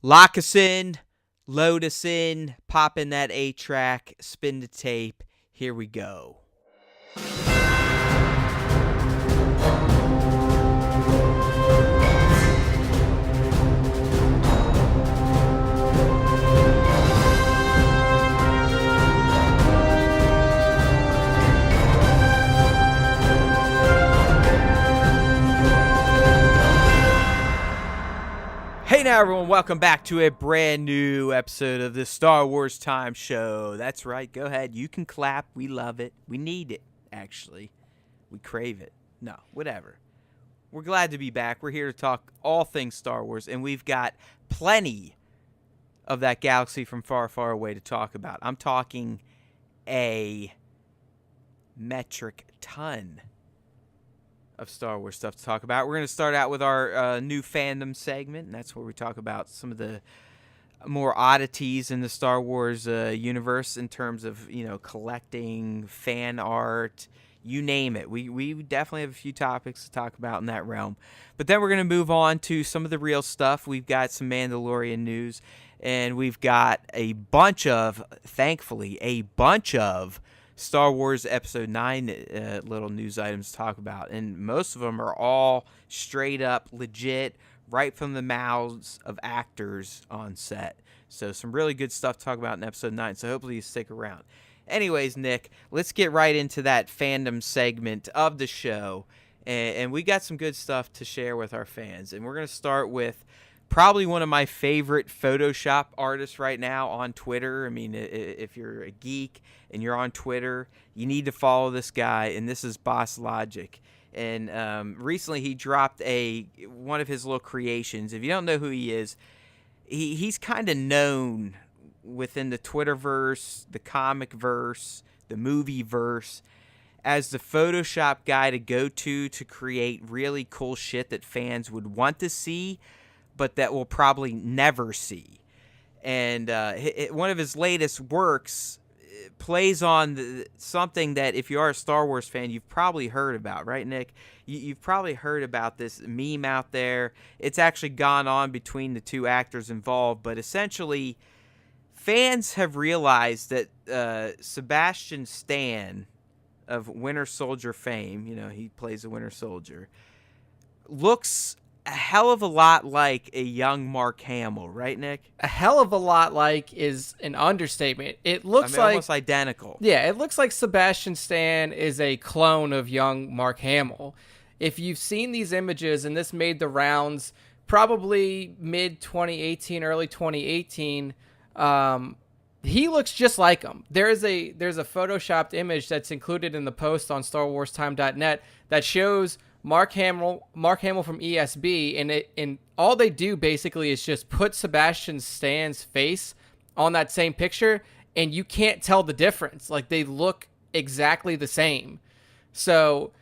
Lock us in, load us in, pop in that 8-track, spin the tape. Here we go. Hey now everyone, welcome back to a brand new episode of the Star Wars Time Show. That's right, go ahead, you can clap, we love it, we need it, actually. We crave it. No, whatever. We're glad to be back, we're here to talk all things Star Wars, and we've got plenty of that galaxy from far, far away to talk about. I'm talking a metric ton of Star Wars stuff to talk about. We're going to start out with our new fandom segment, and that's where we talk about some of the more oddities in the Star Wars universe in terms of, collecting, fan art, you name it. We definitely have a few topics to talk about in that realm. But then we're going to move on to some of the real stuff. We've got some Mandalorian news, and we've got thankfully, a bunch of Star Wars Episode 9 little news items to talk about. And most of them are all straight up legit, right from the mouths of actors on set. So some really good stuff to talk about in Episode 9. So hopefully you stick around. Anyways, Nick, let's get right into that fandom segment of the show. And we got some good stuff to share with our fans. And we're going to start with probably one of my favorite Photoshop artists right now on Twitter. I mean, if you're a geek and you're on Twitter, you need to follow this guy, and this is Boss Logic. And recently he dropped one of his little creations. If you don't know who he is, he's kind of known within the Twitterverse, the comic verse, the movie verse, as the Photoshop guy to go to create really cool shit that fans would want to see, but that we'll probably never see. And one of his latest works plays on something that, if you are a Star Wars fan, you've probably heard about, right, Nick? You've probably heard about this meme out there. It's actually gone on between the two actors involved, but essentially, fans have realized that Sebastian Stan of Winter Soldier fame, he plays a Winter Soldier, looks a hell of a lot like a young Mark Hamill, right, Nick? A hell of a lot like is an understatement. It looks like almost identical. Yeah, it looks like Sebastian Stan is a clone of young Mark Hamill. If you've seen these images, and this made the rounds probably mid 2018, early 2018, he looks just like him. There's a photoshopped image that's included in the post on StarWarsTime.net that shows Mark Hamill from ESB, and all they do basically is just put Sebastian Stan's face on that same picture, and you can't tell the difference. Like, they look exactly the same. So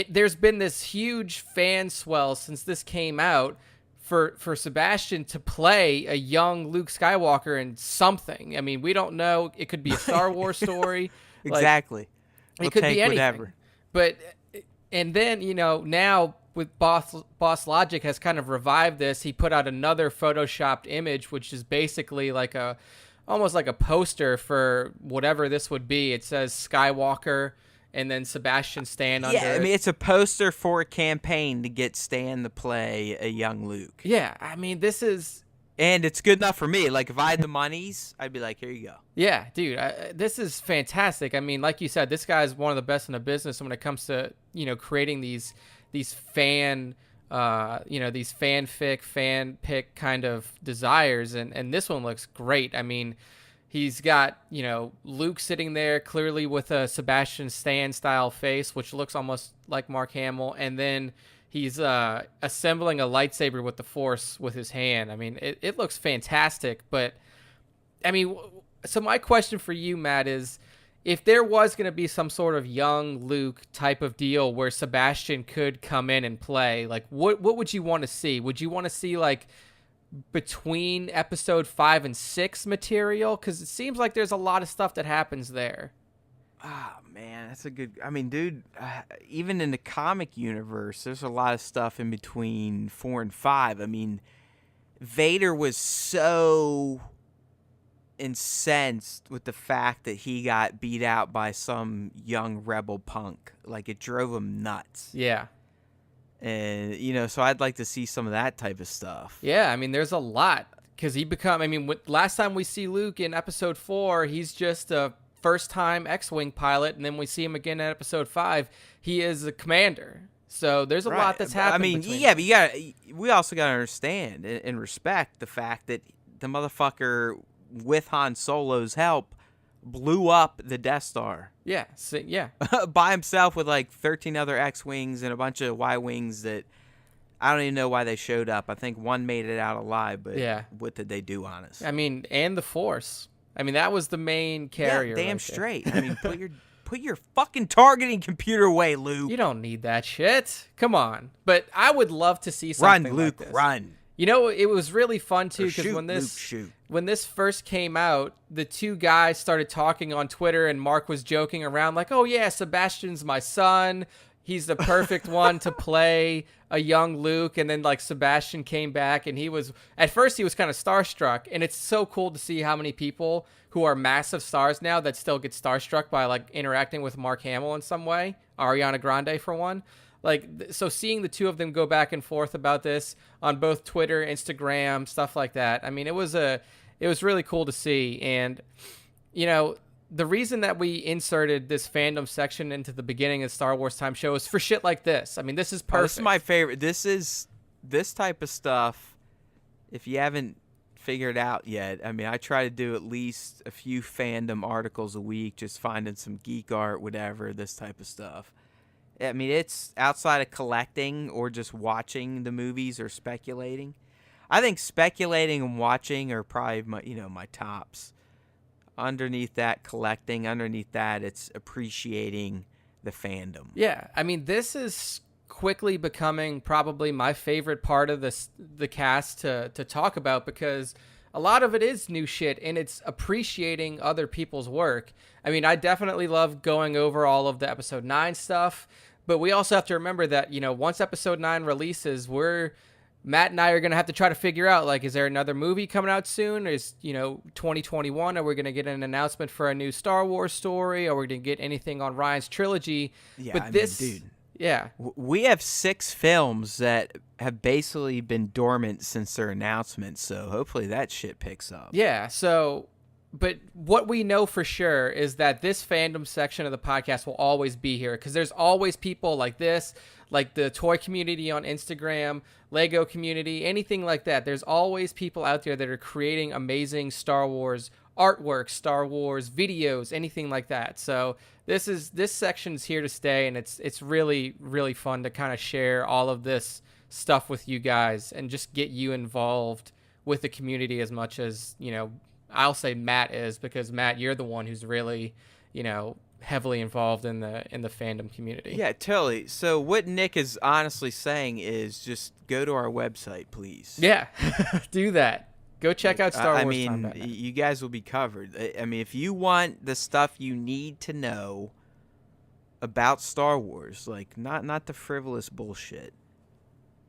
there's been this huge fan swell since this came out for Sebastian to play a young Luke Skywalker in something. I mean, we don't know. It could be a Star Wars story. Exactly. It could be anything. Whatever. But and then, now with Boss Logic has kind of revived this. He put out another photoshopped image, which is basically almost like a poster for whatever this would be. It says Skywalker and then Sebastian Stan under it. Yeah, I mean, it's a poster for a campaign to get Stan to play a young Luke. Yeah, I mean, this is... And it's good enough for me. Like, if I had the monies, I'd be like, here you go. Yeah, dude, this is fantastic. I mean, like you said, this guy is one of the best in the business when it comes to, creating these fan, these fanfic, fan pick kind of desires. And this one looks great. I mean, he's got, Luke sitting there clearly with a Sebastian Stan style face, which looks almost like Mark Hamill. And then he's assembling a lightsaber with the Force with his hand. I mean, it looks fantastic. But, I mean, so my question for you, Matt, is if there was going to be some sort of young Luke type of deal where Sebastian could come in and play, like, what would you want to see? Would you want to see, like, between episode 5 and 6 material? Because it seems like there's a lot of stuff that happens there. Oh, man, that's a good... I mean, dude, even in the comic universe, there's a lot of stuff in between 4 and 5. I mean, Vader was so incensed with the fact that he got beat out by some young rebel punk. Like, it drove him nuts. Yeah. And, you know, so I'd like to see some of that type of stuff. Yeah, I mean, there's a lot. Because last time we see Luke in episode 4, he's just a first-time X-Wing pilot. And then we see him again in episode 5, he is a commander. So there's a lot that's happening. I mean, yeah, but we also got to understand and respect the fact that the motherfucker, with Han Solo's help, blew up the Death Star. Yeah, yeah. By himself with like 13 other X-Wings and a bunch of Y-Wings that I don't even know why they showed up. I think one made it out alive, but what did they do on us? I mean, and the Force. I mean, that was the main carrier. Yeah, damn straight. I mean, put your fucking targeting computer away, Luke. You don't need that shit. Come on. But I would love to see something Run, Luke, like this. run. You know, it was really fun, too, because when this first came out, the two guys started talking on Twitter, and Mark was joking around like, oh, yeah, Sebastian's my son. He's the perfect one to play a young Luke. And then, like, Sebastian came back, and at first he was kind of starstruck. And it's so cool to see how many people who are massive stars now that still get starstruck by, like, interacting with Mark Hamill in some way. Ariana Grande, for one. Like, so seeing the two of them go back and forth about this on both Twitter, Instagram, stuff like that. I mean, it was really cool to see. And, you know, the reason that we inserted this fandom section into the beginning of Star Wars Time Show is for shit like this. I mean, this is perfect. This is my favorite. This type of stuff, if you haven't figured out yet, I mean, I try to do at least a few fandom articles a week, just finding some geek art, whatever, this type of stuff. I mean, it's outside of collecting or just watching the movies or speculating. I think speculating and watching are probably my tops. Underneath that, collecting. Underneath that, it's appreciating the fandom. Yeah, I mean, this is quickly becoming probably my favorite part of the cast to talk about, because a lot of it is new shit and it's appreciating other people's work. I mean, I definitely love going over all of the episode 9 stuff. But we also have to remember that, you know, once episode 9 releases, Matt and I are going to have to try to figure out, like, is there another movie coming out soon? Is, 2021, are we going to get an announcement for a new Star Wars story? Are we going to get anything on Ryan's trilogy? Yeah, but dude. Yeah. We have 6 films that have basically been dormant since their announcement, so hopefully that shit picks up. Yeah, so... But what we know for sure is that this fandom section of the podcast will always be here, because there's always people like this, like the toy community on Instagram, Lego community, anything like that. There's always people out there that are creating amazing Star Wars artwork, Star Wars videos, anything like that. So this section's here to stay, and it's really, really fun to kind of share all of this stuff with you guys and just get you involved with the community as much as, I'll say Matt is, because Matt, you're the one who's really, heavily involved in the fandom community. Yeah, totally. So what Nick is honestly saying is just go to our website, please. Yeah, do that. Go check out Star Wars. I mean, you guys will be covered. I mean, if you want the stuff you need to know about Star Wars, like not the frivolous bullshit.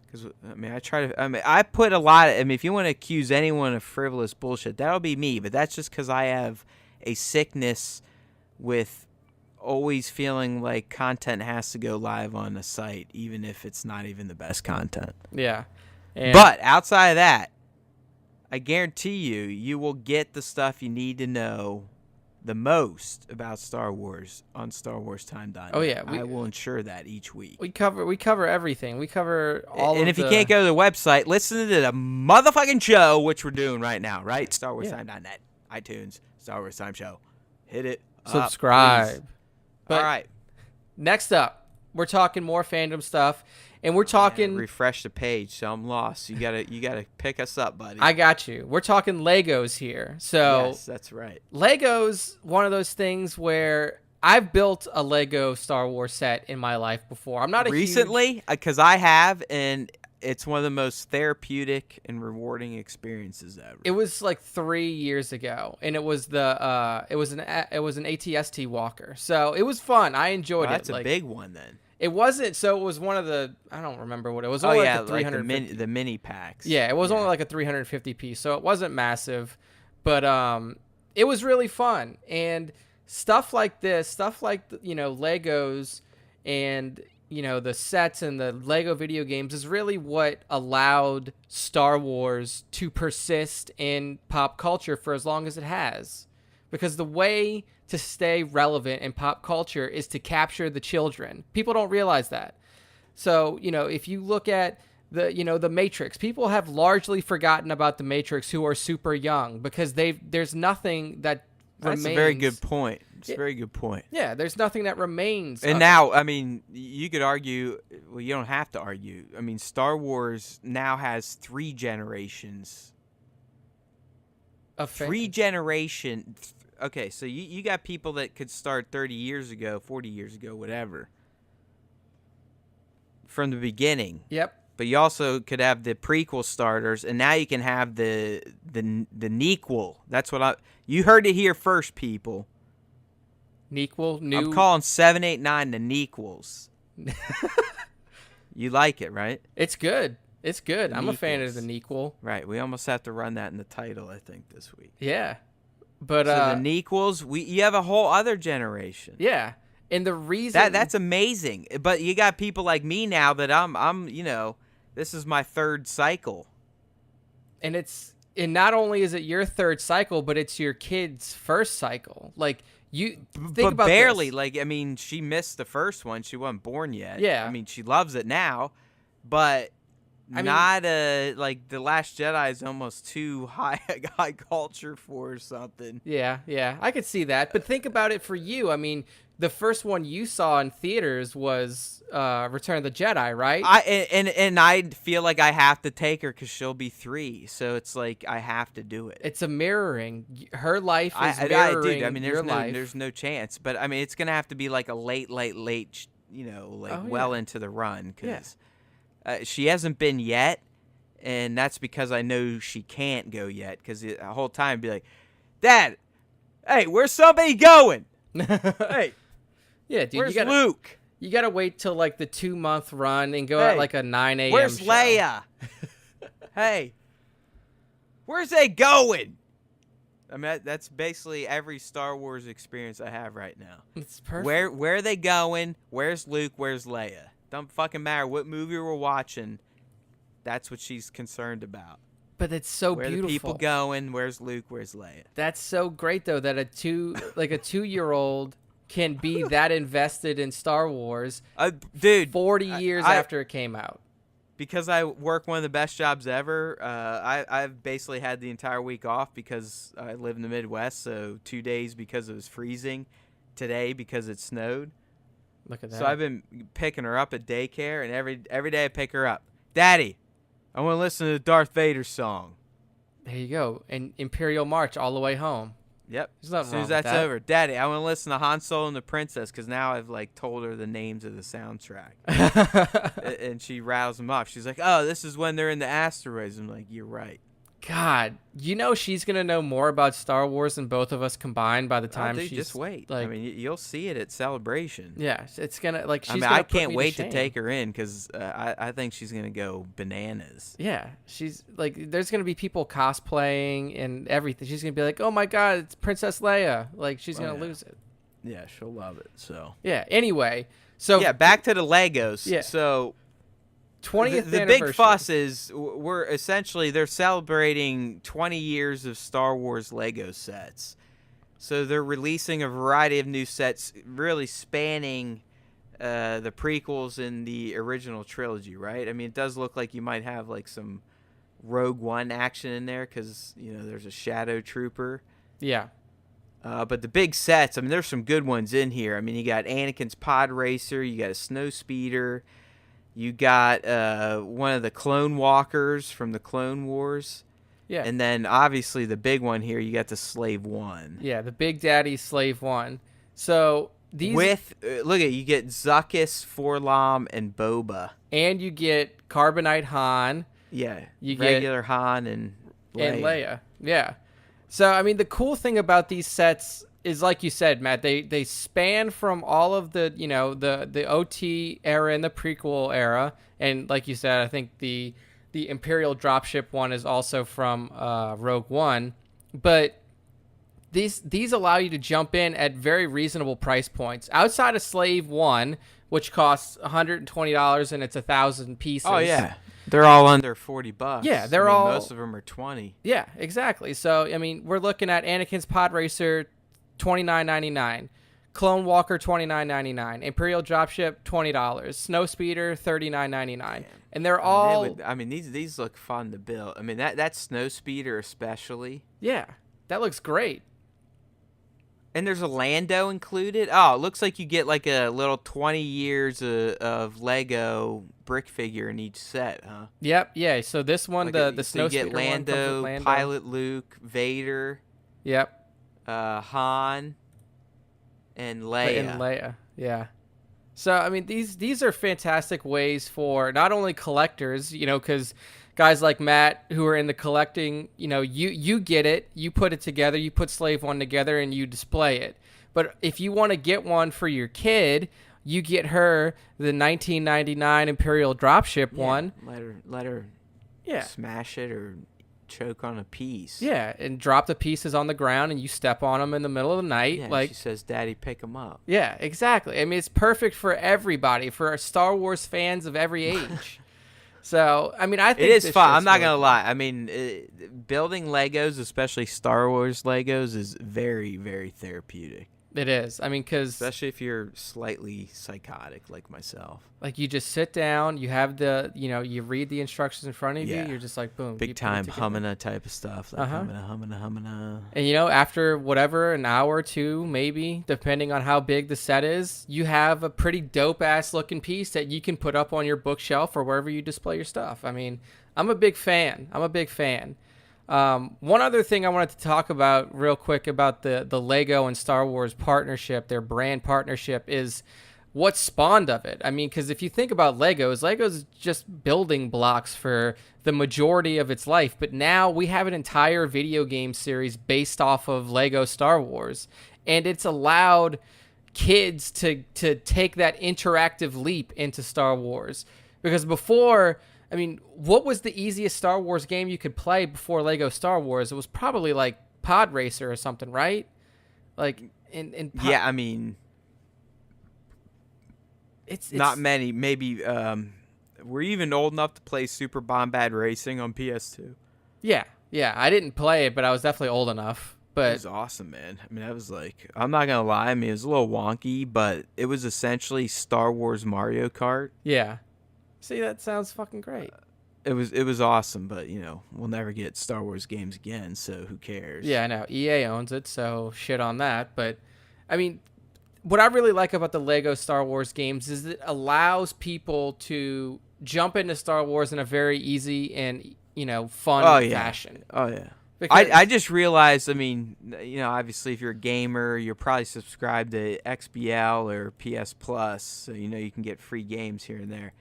Because, I put a lot of, if you want to accuse anyone of frivolous bullshit, that'll be me. But that's just because I have a sickness with always feeling like content has to go live on the site, even if it's not even the best content. Yeah. But outside of that, I guarantee you will get the stuff you need to know the most about Star Wars on StarWarsTime.net. Oh yeah, I will ensure that each week. We cover everything. We cover all. And if you can't go to the website, listen to the motherfucking show, which we're doing right now, right? StarWarsTime.net, iTunes, Star Wars Time Show. Hit it. Subscribe. All right. Next up, we're talking more fandom stuff. And we're talking. Refresh the page, so I'm lost. You gotta pick us up, buddy. I got you. We're talking Legos here. So yes, that's right. Legos, one of those things where I've built a Lego Star Wars set in my life before. I'm not recently, because I have, and it's one of the most therapeutic and rewarding experiences ever. It was like 3 years ago, and it was an ATST walker. So it was fun. I enjoyed it. That's a big one then. It wasn't. So it was one of the. I don't remember what it was. Oh Only yeah, like a like 350. the mini packs. Yeah, it was only like a 350 piece, so it wasn't massive, but it was really fun. And stuff like this, stuff like Legos, and the sets and the Lego video games is really what allowed Star Wars to persist in pop culture for as long as it has. Because the way to stay relevant in pop culture is to capture the children. People don't realize that. So, if you look at the Matrix, people have largely forgotten about the Matrix who are super young because there's nothing that remains. That's a very good point. It's a very good point. Yeah, there's nothing that remains. And now, I mean, you could argue, well, you don't have to argue. I mean, Star Wars now has 3 generations. Of 3 generations. Okay, so you got people that could start 30 years ago, 40 years ago, whatever. From the beginning. Yep. But you also could have the prequel starters, and now you can have the nequel. That's what you heard it here first, people. Nequel, new. I'm calling 7, 8, 9 the nequels. You like it, right? It's good. It's good. I'm a fan of the Nequels. Nequel. Right. We almost have to run that in the title, I think, this week. Yeah. But so the nequels, you have a whole other generation. Yeah. And the reason that's amazing. But you got people like me now that I'm this is my 3rd cycle. And not only is it your 3rd cycle, but it's your kid's 1st cycle. Like you think about barely. this. Like, I mean, she missed the first one. She wasn't born yet. Yeah. I mean, she loves it now, but like The Last Jedi is almost too high culture for or something. Yeah, I could see that. But think about it for you. I mean, the first one you saw in theaters was Return of the Jedi, right? I feel like I have to take her because she'll be 3, so it's like I have to do it. It's a mirroring. Her life is mirroring I mean, your life. There's no chance. But I mean, it's gonna have to be like a late, well into the run because. She hasn't been yet, and that's because I know she can't go yet. Because the whole time I'd be like, "Dad, hey, where's somebody going? Hey, yeah, dude, where's Luke? You gotta wait till like the 2-month run and go at like a 9 a.m. Where's show. Leia? Hey, where's they going?" I mean, that's basically every Star Wars experience I have right now. It's perfect. Where are they going? Where's Luke? Where's Leia? Don't fucking matter what movie we're watching. That's what she's concerned about. But it's so Where beautiful. Where the people going? Where's Luke? Where's Leia? That's so great though that a 2-year-old can be that invested in Star Wars. Dude, 40 years after it came out. Because I work one of the best jobs ever. I've basically had the entire week off because I live in the Midwest. So 2 days because it was freezing. Today because it snowed. Look at that. So I've been picking her up at daycare, and every day I pick her up. Daddy, I want to listen to the Darth Vader song. There you go. And Imperial March all the way home. Yep. There's nothing as soon wrong as with that's that. over, Daddy, I want to listen to Han Solo and the Princess because now I've told her the names of the soundtrack, and she rattles them off. She's like, "Oh, this is when they're in the asteroids." I'm like, "You're right." God, she's gonna know more about Star Wars than both of us combined by the time she's just wait. Like, I mean, you'll see it at Celebration. Yeah, it's gonna I can't wait to take her in because I think she's gonna go bananas. Yeah, she's there's gonna be people cosplaying and everything. She's gonna be like, "Oh my God, it's Princess Leia!" She's gonna lose it. Yeah, she'll love it. So yeah. Anyway, so back to the Legos. Yeah. So 20th the anniversary. big fuss is they're celebrating 20 years of Star Wars Lego sets. So they're releasing a variety of new sets really spanning the prequels and the original trilogy, right? I mean, it does look like you might have some Rogue One action in there because, there's a Shadow Trooper. Yeah. But the big sets, I mean, there's some good ones in here. I mean, you got Anakin's Pod Racer, you got a Snow Speeder, you got one of the Clone Walkers from the Clone Wars. Yeah. And then, obviously, the big one here, you got the Slave One. Yeah, the Big Daddy Slave One. So, these... look at you get Zuckuss, Forlom, and Boba. And you get Carbonite Han. Yeah, you regular get Han and Leia. Yeah. So, I mean, the cool thing about these sets is like you said, Matt. They span from all of the the OT era and the prequel era, and like you said, I think the Imperial dropship one is also from Rogue One, but these allow you to jump in at very reasonable price points outside of Slave One, which costs $120 and it's 1,000 pieces. Oh yeah, they're all under $40. Yeah, they're all most of them are 20. Yeah, exactly. So I mean, we're looking at Anakin's Pod Racer, $29.99. Clone Walker, $29.99. Imperial Dropship, $20. Snowspeeder, $39.99. And they're all. These look fun to build. I mean, that Snowspeeder especially. Yeah, that looks great. And there's a Lando included. Oh, it looks like you get like a little 20 years of Lego brick figure in each set, huh? Yep. Yeah. So this one, Like the so you Snowspeeder get Lando, one Pilot Luke, Vader. Yep. Han. And Leia. Yeah. So I mean, these are fantastic ways for not only collectors, because guys like Matt who are into collecting, you get it, you put it together, you put Slave One together, and you display it. But if you want to get one for your kid, you get her the 1999 Imperial Dropship one. Let her smash it or choke on a piece. Yeah, and drop the pieces on the ground, and you step on them in the middle of the night. Yeah, she says, "Daddy, pick them up." Yeah, exactly. I mean, it's perfect for everybody, for Star Wars fans of every age. So, I mean, I think it is fun. I'm not really gonna lie. I mean, building Legos, especially Star Wars Legos, is very, very therapeutic. It is. I mean, because especially if you're slightly psychotic like myself. Like you just sit down, you have you read the instructions in front of you. You're just like, boom, big time humming type of stuff. Like humming. And after whatever, an hour or two, maybe, depending on how big the set is, you have a pretty dope ass looking piece that you can put up on your bookshelf or wherever you display your stuff. I mean, I'm a big fan. One other thing I wanted to talk about real quick about the Lego and Star Wars partnership, their brand partnership, is what spawned of it. I mean, because if you think about Legos is just building blocks for the majority of its life. But now we have an entire video game series based off of Lego Star Wars. And it's allowed kids to take that interactive leap into Star Wars. Because before... I mean, what was the easiest Star Wars game you could play before Lego Star Wars? It was probably like Pod Racer or something, right? Like yeah, I mean, it's not many. Maybe we're even old enough to play Super Bombad Racing on PS2. Yeah, I didn't play it, but I was definitely old enough. But it was awesome, man. I mean, that was like, I'm not gonna lie. I mean, it was a little wonky, but it was essentially Star Wars Mario Kart. Yeah. See, that sounds fucking great. It was awesome, but we'll never get Star Wars games again, so who cares? Yeah, I know. EA owns it, so shit on that. But I mean, what I really like about the Lego Star Wars games is it allows people to jump into Star Wars in a very easy and fun fashion. Oh yeah. I just realized, I mean, obviously if you're a gamer, you're probably subscribed to XBL or PS Plus, so you can get free games here and there.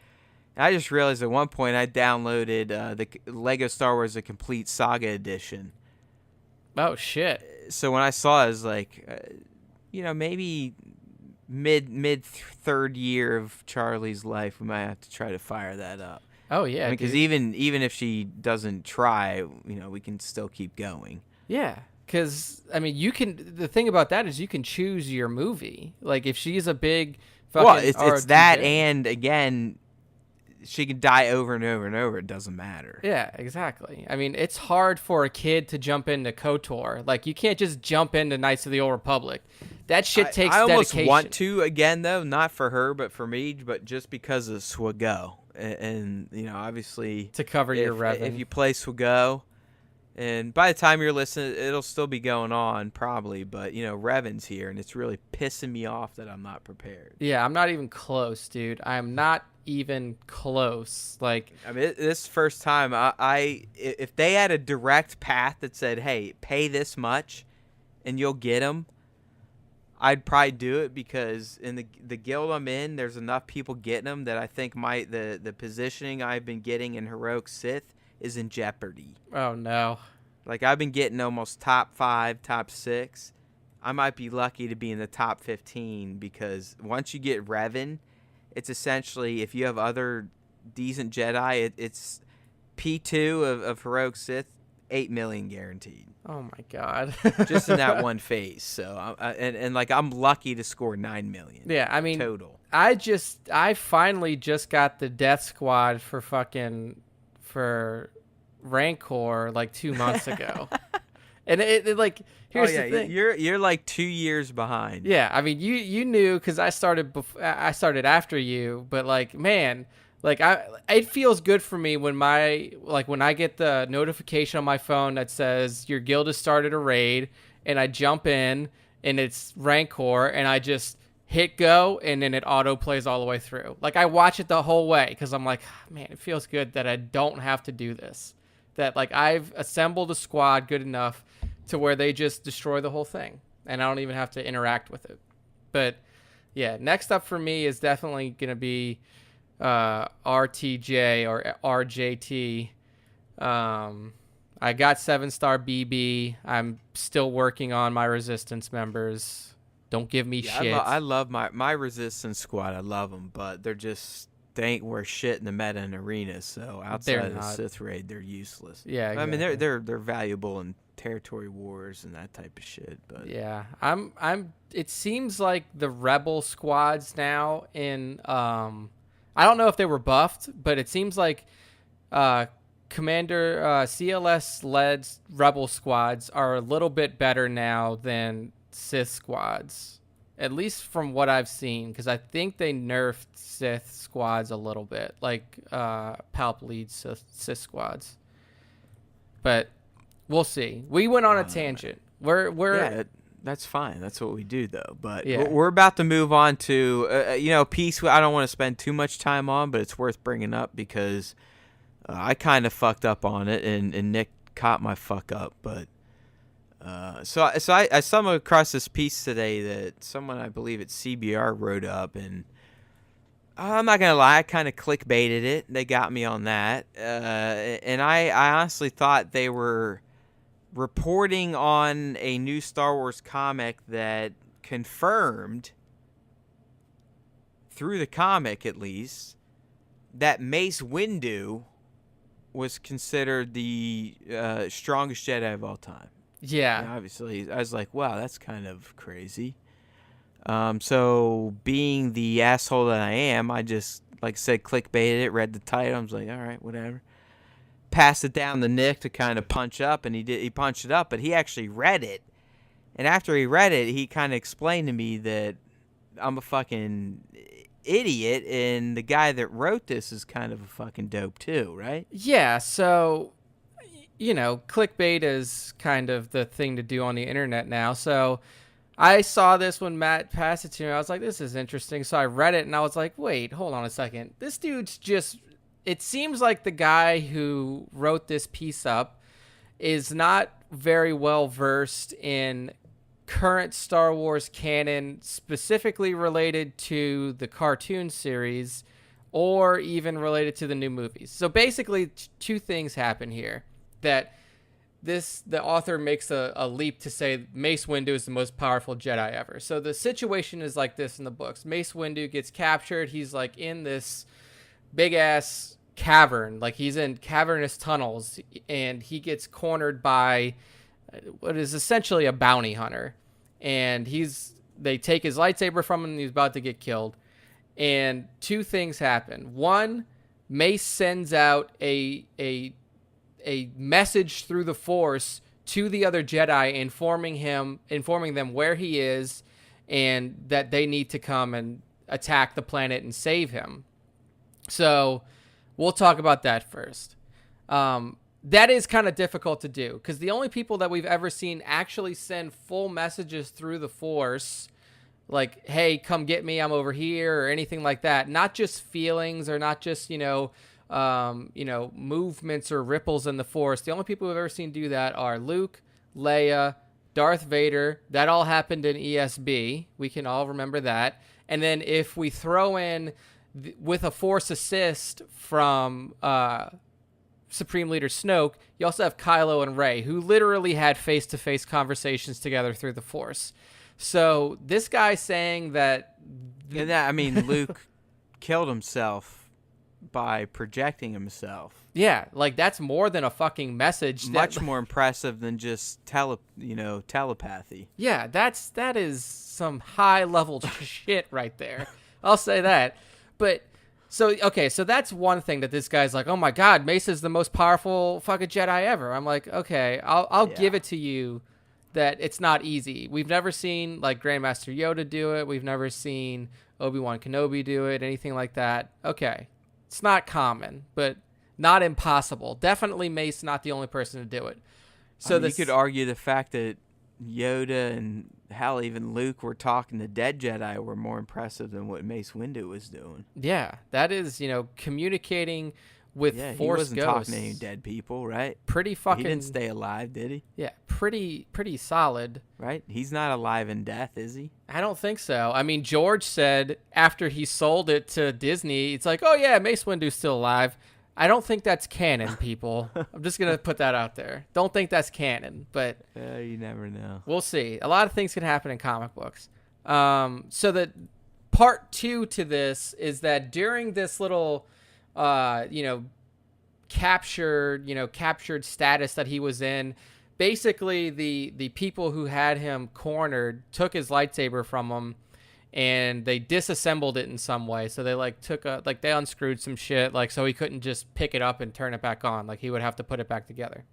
I just realized at one point I downloaded the Lego Star Wars: The Complete Saga Edition. Oh shit! So when I saw it, I was like, maybe mid third year of Charlie's life, we might have to try to fire that up. Oh yeah, because even if she doesn't try, we can still keep going. Yeah, because I mean, the thing about that is you can choose your movie. Like if she's a big fucking it's that, and again, she can die over and over and over. It doesn't matter. Yeah, exactly. I mean, it's hard for a kid to jump into KOTOR. Like, you can't just jump into Knights of the Old Republic. That shit takes dedication. I almost want to, again, though, not for her, but for me, but just because of Swago. And obviously... To cover your Revan. If you play Swago, and by the time you're listening, it'll still be going on, probably, but, Revan's here, and it's really pissing me off that I'm not prepared. Yeah, I'm not even close, dude. I'm not even close. Like, I mean, this first time if they had a direct path that said, hey, pay this much and you'll get them, I'd probably do it, because in the guild I'm in, there's enough people getting them that I think the positioning I've been getting in Heroic Sith is in jeopardy. Oh no. Like, I've been getting almost top 5, top 6, I might be lucky to be in the top 15 because once you get Revan, it's essentially, if you have other decent Jedi, it's P2 of Heroic Sith, 8 million guaranteed. Oh my god. Just in that one phase. So and like I'm lucky to score 9 million. Yeah, I mean total. I finally just got the Death Squad for Rancor like 2 months ago. And it like here's the thing. You're like 2 years behind. Yeah, I mean you knew cuz I started after you, but like man, like it feels good for me when when I get the notification on my phone that says your guild has started a raid and I jump in and it's Rancor and I just hit go and then it auto plays all the way through. Like I watch it the whole way cuz I'm like, man, it feels good that I don't have to do this. That like I've assembled a squad good enough to where they just destroy the whole thing and I don't even have to interact with it. But yeah, next up for me is definitely going to be RTJ or RJT. I got 7-star BB. I'm still working on my resistance members. Don't give me shit. I love my resistance squad. I love them, but they ain't worth shit in the meta and arena. So outside of the Sith raid, they're useless. Yeah, exactly. I mean they're valuable in territory wars and that type of shit. But yeah, It seems like the rebel squads now in I don't know if they were buffed, but it seems like Commander CLS-led rebel squads are a little bit better now than Sith squads, at least from what I've seen, because I think they nerfed Sith squads a little bit, like Palp leads Sith squads. But we'll see. We went on a tangent. We're that's fine. That's what we do, though. But yeah. We're about to move on to, a piece I don't want to spend too much time on, but it's worth bringing up because I kind of fucked up on it, and Nick caught my fuck up. But so I stumbled across this piece today that someone, I believe at CBR, wrote up, and I'm not going to lie, I kind of clickbaited it. They got me on that. And I honestly thought they were reporting on a new Star Wars comic that confirmed, through the comic at least, that Mace Windu was considered the strongest Jedi of all time. Yeah. And obviously, I was like, wow, that's kind of crazy. So being the asshole that I am, I just, like I said, clickbaited it, read the title. I was like, all right, whatever. Passed it down to Nick to kind of punch up, and he punched it up, but he actually read it. And after he read it, he kind of explained to me that I'm a fucking idiot, and the guy that wrote this is kind of a fucking dope too, right? Yeah, so, clickbait is kind of the thing to do on the internet now. So I saw this when Matt passed it to me. I was like, this is interesting. So I read it, and I was like, wait, hold on a second. This dude's just... It seems like the guy who wrote this piece up is not very well versed in current Star Wars canon, specifically related to the cartoon series or even related to the new movies. So basically, two things happen here. That the author makes a leap to say Mace Windu is the most powerful Jedi ever. So the situation is like this in the books. Mace Windu gets captured. He's like in this big ass cavern, like he's in cavernous tunnels, and he gets cornered by what is essentially a bounty hunter, and they take his lightsaber from him, and he's about to get killed. And two things happen. One, Mace sends out a message through the Force to the other Jedi, informing them where he is and that they need to come and attack the planet and save him. So we'll talk about that first. That is kind of difficult to do because the only people that we've ever seen actually send full messages through the Force, like, hey, come get me, I'm over here, or anything like that. Not just feelings or not just, movements or ripples in the Force. The only people we've ever seen do that are Luke, Leia, Darth Vader. That all happened in ESB. We can all remember that. And then if we throw in with a Force assist from Supreme Leader Snoke, you also have Kylo and Rey, who literally had face-to-face conversations together through the Force. So this guy saying that... I mean, Luke killed himself by projecting himself. Yeah, like that's more than a fucking message. Much more impressive than just telepathy. Yeah, that is some high-level shit right there. I'll say that. But... So that's one thing that this guy's like, oh my God, Mace is the most powerful fucking Jedi ever. I'm like, okay, I'll give it to you that it's not easy. We've never seen like Grandmaster Yoda do it. We've never seen Obi-Wan Kenobi do it, anything like that. Okay, it's not common, but not impossible. Definitely Mace not the only person to do it. So you could argue the fact that Yoda and hell, even Luke were talking to dead Jedi were more impressive than what Mace Windu was doing. Yeah, that is, communicating with Force he wasn't ghosts. Talking to any dead people, right? Pretty fucking... He didn't stay alive, did he? Yeah, pretty solid. Right? He's not alive in death, is he? I don't think so. I mean, George said after he sold it to Disney, it's like, oh yeah, Mace Windu's still alive. I don't think that's canon, people. I'm just going to put that out there. Don't think that's canon, but... you never know. We'll see. A lot of things can happen in comic books. So the part 2 to this is that during this little, captured status that he was in, basically the people who had him cornered took his lightsaber from him, and they disassembled it in some way. So they they unscrewed some shit, so he couldn't just pick it up and turn it back on. He would have to put it back together.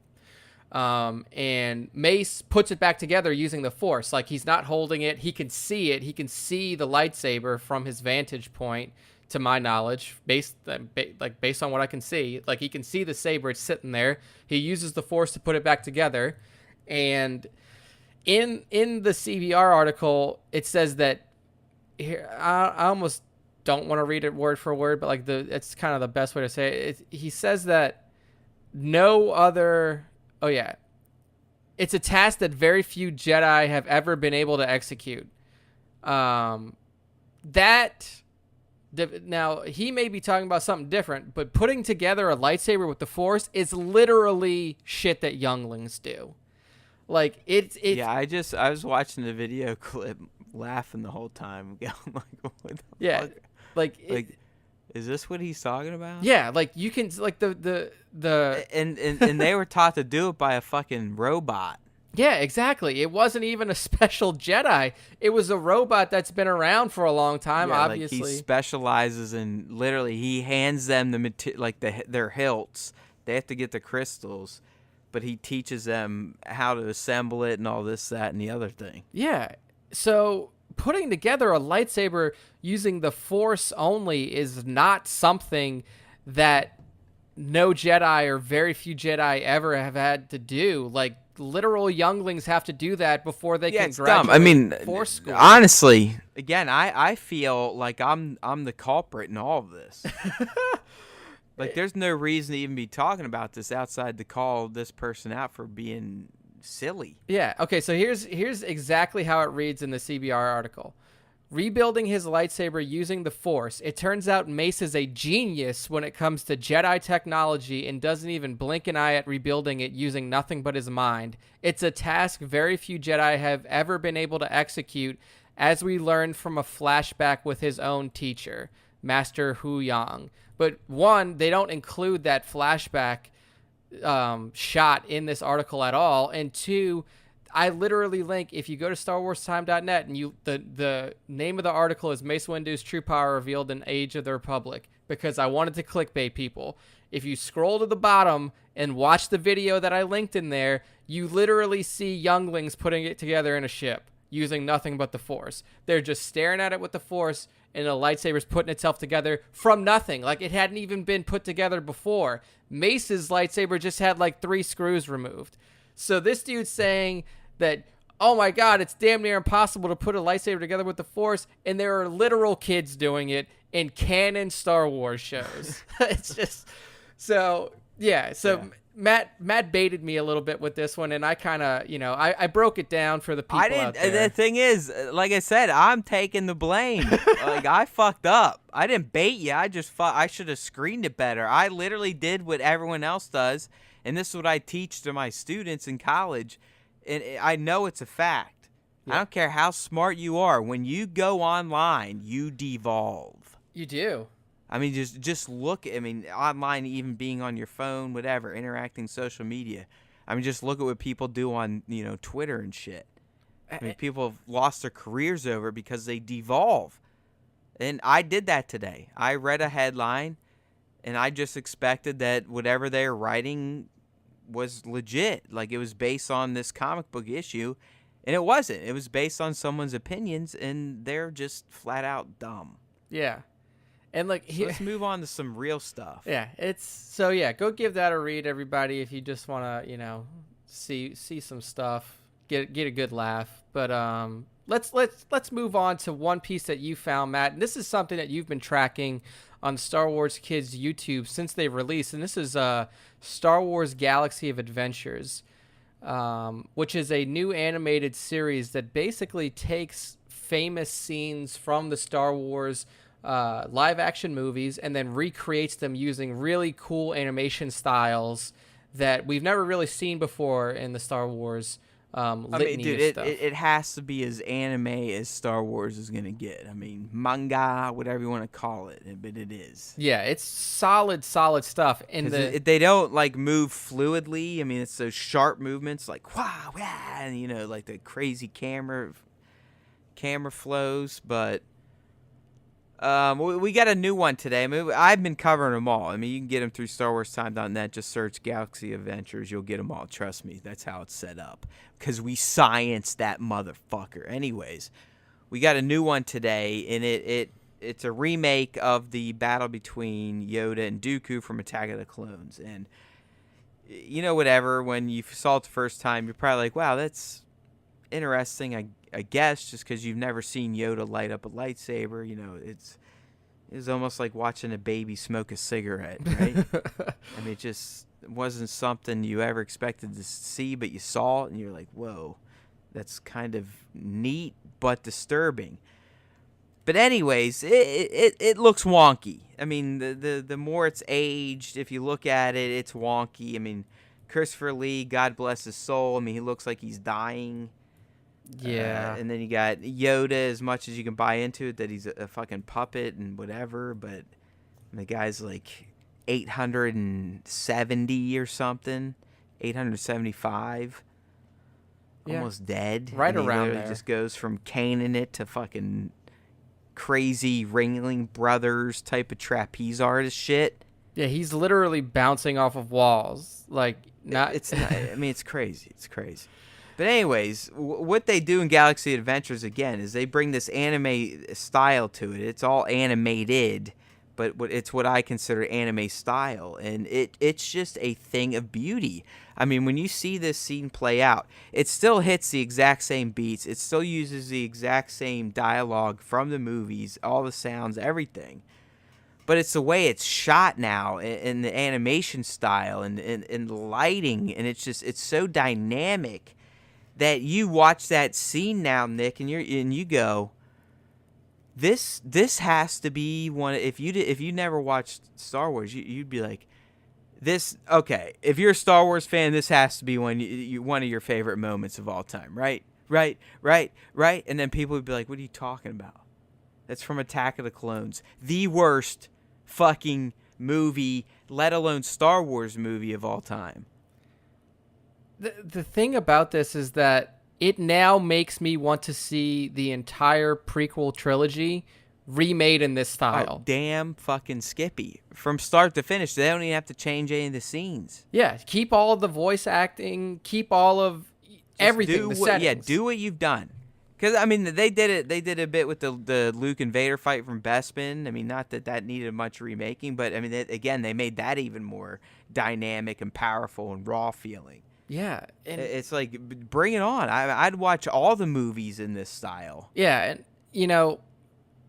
And Mace puts it back together using the Force. He's not holding it. He can see it. He can see the lightsaber from his vantage point, to my knowledge, based on what I can see. He can see the saber. It's sitting there. He uses the Force to put it back together. And in the CBR article, it says that, here, I almost don't want to read it word for word, but it's kind of the best way to say it. He says that no other... Oh, yeah. It's a task that very few Jedi have ever been able to execute. Now, he may be talking about something different, but putting together a lightsaber with the Force is literally shit that younglings do. It's yeah, I was watching the video clip, laughing the whole time, going what the fuck? Is this what he's talking about? Yeah, you can the and they were taught to do it by a fucking robot. Yeah, exactly. It wasn't even a special Jedi. It was a robot that's been around for a long time. Yeah, obviously, he specializes in literally. He hands them their hilts. They have to get the crystals, but he teaches them how to assemble it and all this, that, and the other thing. Yeah. So putting together a lightsaber using the Force only is not something that no Jedi or very few Jedi ever have had to do. Literal younglings have to do that before they can graduate. Dumb. I mean, Force school. Honestly, again, I feel like I'm the culprit in all of this. There's no reason to even be talking about this outside to call this person out for being silly. Yeah. Okay. So here's exactly how it reads in the CBR article. Rebuilding his lightsaber using the Force. It turns out Mace is a genius when it comes to Jedi technology and doesn't even blink an eye at rebuilding it using nothing but his mind. It's a task very few Jedi have ever been able to execute, as we learned from a flashback with his own teacher, Master Hu Yang. But one, they don't include that flashback shot in this article at all, and two, I literally link, if you go to StarWarsTime.net and the name of the article is Mace Windu's True Power Revealed in Age of the Republic, because I wanted to clickbait people. If you scroll to the bottom and watch the video that I linked in there, you literally see younglings putting it together in a ship using nothing but the Force. They're just staring at it with the Force, and a lightsaber's putting itself together from nothing. It hadn't even been put together before. Mace's lightsaber just had 3 screws removed. So this dude's saying that, oh my God, it's damn near impossible to put a lightsaber together with the Force, and there are literal kids doing it in canon Star Wars shows. It's just... So, yeah. So Matt baited me a little bit with this one, and I kind of, I broke it down for the people out there. The thing is, like I said, I'm taking the blame. Like, I fucked up. I didn't bait you. I should have screened it better. I literally did what everyone else does, and this is what I teach to my students in college, and I know it's a fact. Yeah. I don't care how smart you are. When you go online, you devolve. You do. I mean, just look. I mean, online, even being on your phone, whatever, interacting social media. I mean, just look at what people do on Twitter and shit. I mean, people have lost their careers over it because they devolve. And I did that today. I read a headline, and I just expected that whatever they were writing was legit. Like, it was based on this comic book issue, and it wasn't. It was based on someone's opinions, and they're just flat out dumb. Yeah. And like, let's move on to some real stuff. Yeah, go give that a read, everybody, if you just want to, see some stuff, get a good laugh. But let's move on to one piece that you found, Matt. And this is something that you've been tracking on Star Wars Kids YouTube since they've released, and this is Star Wars Galaxy of Adventures, which is a new animated series that basically takes famous scenes from the Star Wars live action movies and then recreates them using really cool animation styles that we've never really seen before in the Star Wars it has to be as anime as Star Wars is gonna get. I mean, manga, whatever you want to call it, but it is. Yeah, it's solid stuff. And they don't like move fluidly. I mean, it's those sharp movements, like wow, and like the crazy camera flows, but. We got a new one today. I mean, I've been covering them all. I mean, you can get them through StarWarsTime.net. Just search Galaxy Adventures. You'll get them all. Trust me. That's how it's set up. Because we scienced that motherfucker. Anyways, we got a new one today, and it's a remake of the battle between Yoda and Dooku from Attack of the Clones. And, whatever, when you saw it the first time, you're probably like, wow, that's interesting, I guess, just because you've never seen Yoda light up a lightsaber. It's almost like watching a baby smoke a cigarette, right? I mean, it just wasn't something you ever expected to see, but you saw it, and you're like, whoa, that's kind of neat but disturbing. But anyways, it looks wonky. I mean, the more it's aged, if you look at it, it's wonky. I mean, Christopher Lee, God bless his soul, I mean, he looks like he's dying. Yeah. And then you got Yoda, as much as you can buy into it, that he's a fucking puppet and whatever, but the guy's like 870 or something, 875, almost dead. Right and around there. Just goes from caning it to fucking crazy Ringling Brothers type of trapeze artist shit. Yeah, he's literally bouncing off of walls. Like, it's not, I mean, it's crazy. It's crazy. But anyways, what they do in Galaxy Adventures, again, is they bring this anime style to it. It's all animated, but it's what I consider anime style. And it's just a thing of beauty. I mean, when you see this scene play out, it still hits the exact same beats. It still uses the exact same dialogue from the movies, all the sounds, everything. But it's the way it's shot now, in the animation style and the lighting, and it's so dynamic that you watch that scene now, Nick, and you go, this has to be one. If you never watched Star Wars, you'd be like, this. Okay, if you're a Star Wars fan, this has to be one of your favorite moments of all time, right? And then people would be like, what are you talking about? That's from Attack of the Clones, the worst fucking movie, let alone Star Wars movie of all time. The thing about this is that it now makes me want to see the entire prequel trilogy remade in this style. Oh, damn fucking Skippy. From start to finish, they don't even have to change any of the scenes. Yeah, keep all of the voice acting, keep all of everything, the settings. Yeah, do what you've done. Because, I mean, they did it. They did a bit with the Luke and Vader fight from Bespin. I mean, not that needed much remaking, but, I mean, they made that even more dynamic and powerful and raw feeling. Yeah. And it's like, bring it on. I'd watch all the movies in this style. Yeah, and,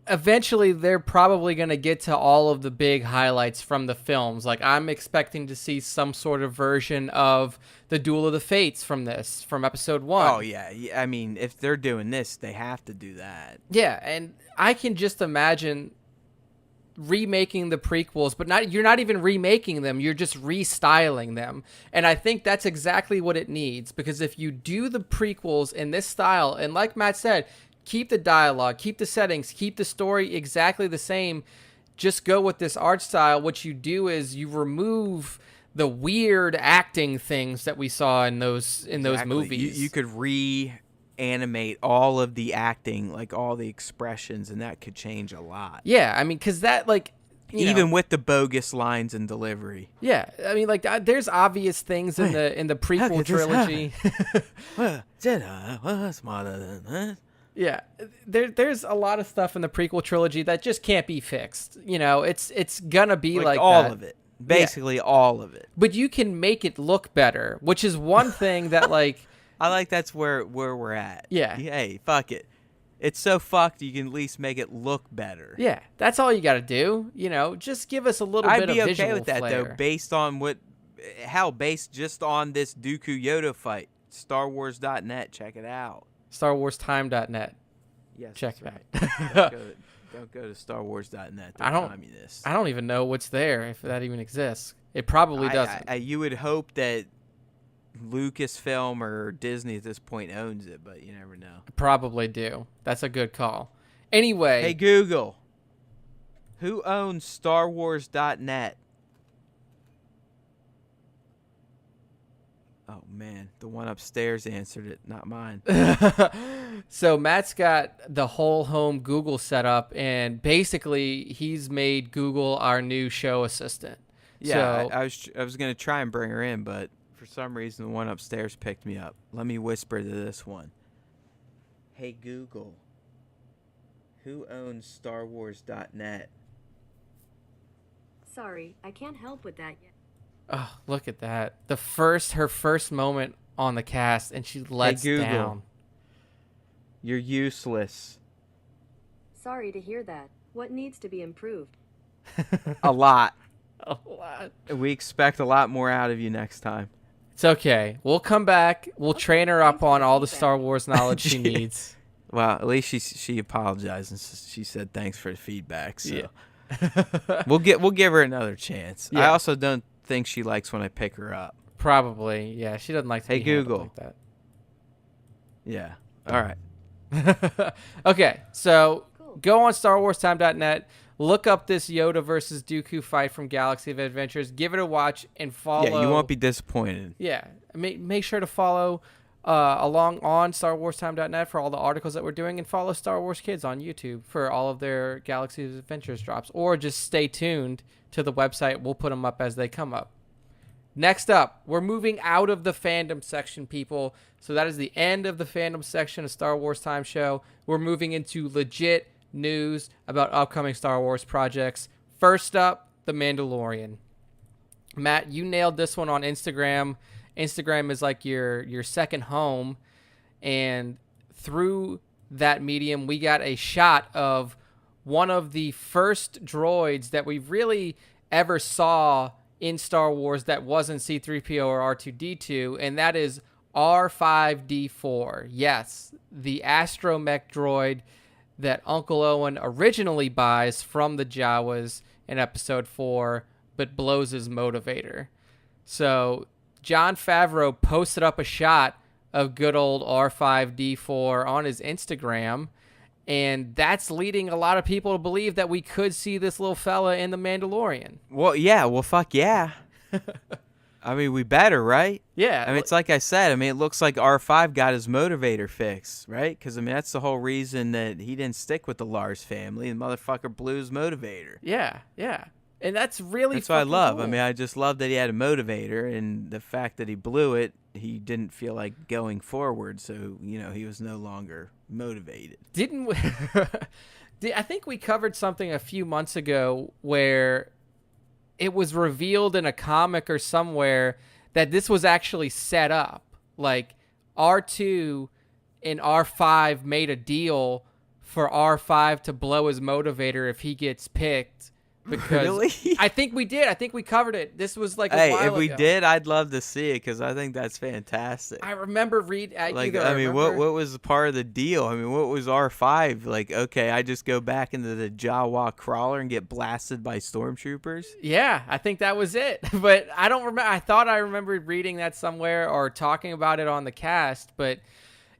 eventually they're probably going to get to all of the big highlights from the films. Like, I'm expecting to see some sort of version of the Duel of the Fates from episode 1. Oh, yeah. I mean, if they're doing this, they have to do that. Yeah, and I can just imagine remaking the prequels, but you're not even remaking them, you're just restyling them. And I think that's exactly what it needs, because if you do the prequels in this style, and like Matt said, keep the dialogue, keep the settings, keep the story exactly the same, just go with this art style, what you do is you remove the weird acting things that we saw in those movies. You could reanimate all of the acting, like all the expressions, and that could change a lot. Yeah, I mean, because that, like, even with the bogus lines and delivery. Yeah, I mean, like, there's obvious things in the prequel trilogy. Smarter than that. Yeah, there's a lot of stuff in the prequel trilogy that just can't be fixed. It's gonna be like all that. of it. Basically, all of it. But you can make it look better, which is one thing that, like... I like that's where we're at. Yeah. Hey, fuck it. It's so fucked you can at least make it look better. Yeah, that's all you got to do. Just give us a little bit of visual flair. I'd be okay with that, though, based just on this Dooku Yoda fight. StarWars.net, check it out. StarWarsTime.net. Yes, check that. Right. Don't go to StarWars.net. I don't even know what's there, if that even exists. It probably doesn't. You would hope that Lucasfilm or Disney at this point owns it, but you never know. Probably do. That's a good call. Anyway. Hey, Google. Who owns StarWars.net? Oh, man. The one upstairs answered it, not mine. So Matt's got the whole home Google set up, and basically he's made Google our new show assistant. Yeah, so, I was going to try and bring her in, but for some reason the one upstairs picked me up. Let me whisper to this one. Hey, Google. Who owns StarWars.net? Sorry, I can't help with that yet. Oh, look at that. Her first moment on the cast, and she lets down. You're useless. Sorry to hear that. What needs to be improved? A lot. A lot. We expect a lot more out of you next time. It's okay. We'll come back. We'll train her up on all the Star Wars knowledge she needs. Well, at least she apologized and she said thanks for the feedback. So yeah. we'll give her another chance. Yeah. I also don't think she likes when I pick her up. Probably, yeah. She doesn't like to be Google like that. Yeah. All right. Okay, so go on StarWarsTime.net, look up this Yoda versus Dooku fight from Galaxy of Adventures, give it a watch, and follow. Yeah, you won't be disappointed. Yeah, make sure to follow along on StarWarsTime.net for all the articles that we're doing, and follow Star Wars Kids on YouTube for all of their Galaxy of Adventures drops, or just stay tuned to the website. We'll put them up as they come up. Next up, we're moving out of the fandom section, people. So that is the end of the fandom section of Star Wars Time Show. We're moving into legit news about upcoming Star Wars projects. First up, The Mandalorian. Matt, you nailed this one on Instagram. Instagram is like your second home. And through that medium, we got a shot of one of the first droids that we really ever saw in Star Wars that wasn't C-3PO or R2-D2, and that is R5-D4. Yes, the astromech droid that Uncle Owen originally buys from the Jawas in Episode 4, but blows his motivator. So Jon Favreau posted up a shot of good old R5-D4 on his Instagram, and that's leading a lot of people to believe that we could see this little fella in The Mandalorian. Well, yeah. Well, fuck yeah. I mean, we better, right? Yeah. I mean, it's like I said. I mean, it looks like R5 got his motivator fixed, right? Because, I mean, that's the whole reason that he didn't stick with the Lars family. The motherfucker blew his motivator. Yeah, yeah. And that's really That's what I love. Cool. I mean, I just love that he had a motivator, and the fact that he blew it, he didn't feel like going forward, so, he was no longer motivated. Didn't we? I think we covered something a few months ago where it was revealed in a comic or somewhere that this was actually set up. Like, R2 and R5 made a deal for R5 to blow his motivator if he gets picked. Because Really? I think we did. I think we covered it. This was like a Hey, while if we ago. did, I'd love to see it because I think that's fantastic. I remember Like, I mean, what was part of the deal? I mean, what was R5? Like, okay, I just go back into the Jawa crawler and get blasted by stormtroopers? Yeah, I think that was it. But I don't remember. I thought I remembered reading that somewhere or talking about it on the cast. But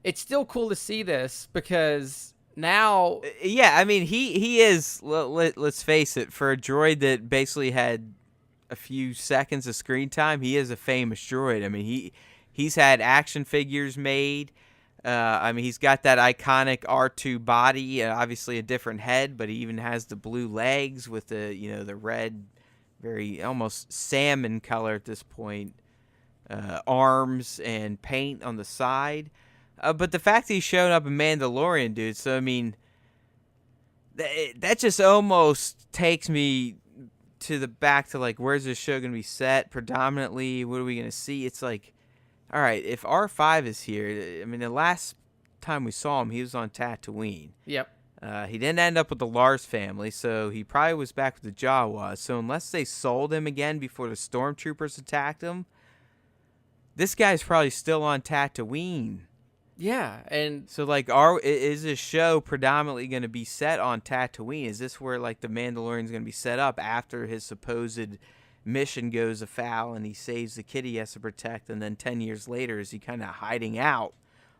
it's still cool to see this because now, Yeah, I mean, he is, let's face it, for a droid that basically had a few seconds of screen time, he is a famous droid. I mean, he's had action figures made. I mean, he's got that iconic R2 body, obviously a different head, but he even has the blue legs with the, the red, very almost salmon color at this point, arms and paint on the side. But the fact that he's showing up in Mandalorian, dude, so, I mean, that just almost takes me back to, like, where's this show going to be set predominantly? What are we going to see? It's like, all right, if R5 is here, I mean, the last time we saw him, he was on Tatooine. yep. He didn't end up with the Lars family, so he probably was back with the Jawas. So unless they sold him again before the stormtroopers attacked him, this guy's probably still on Tatooine. Yeah, and So, like, is this show predominantly going to be set on Tatooine? Is this where, like, the Mandalorian's going to be set up after his supposed mission goes afoul and he saves the kid he has to protect, and then 10 years later, is he kind of hiding out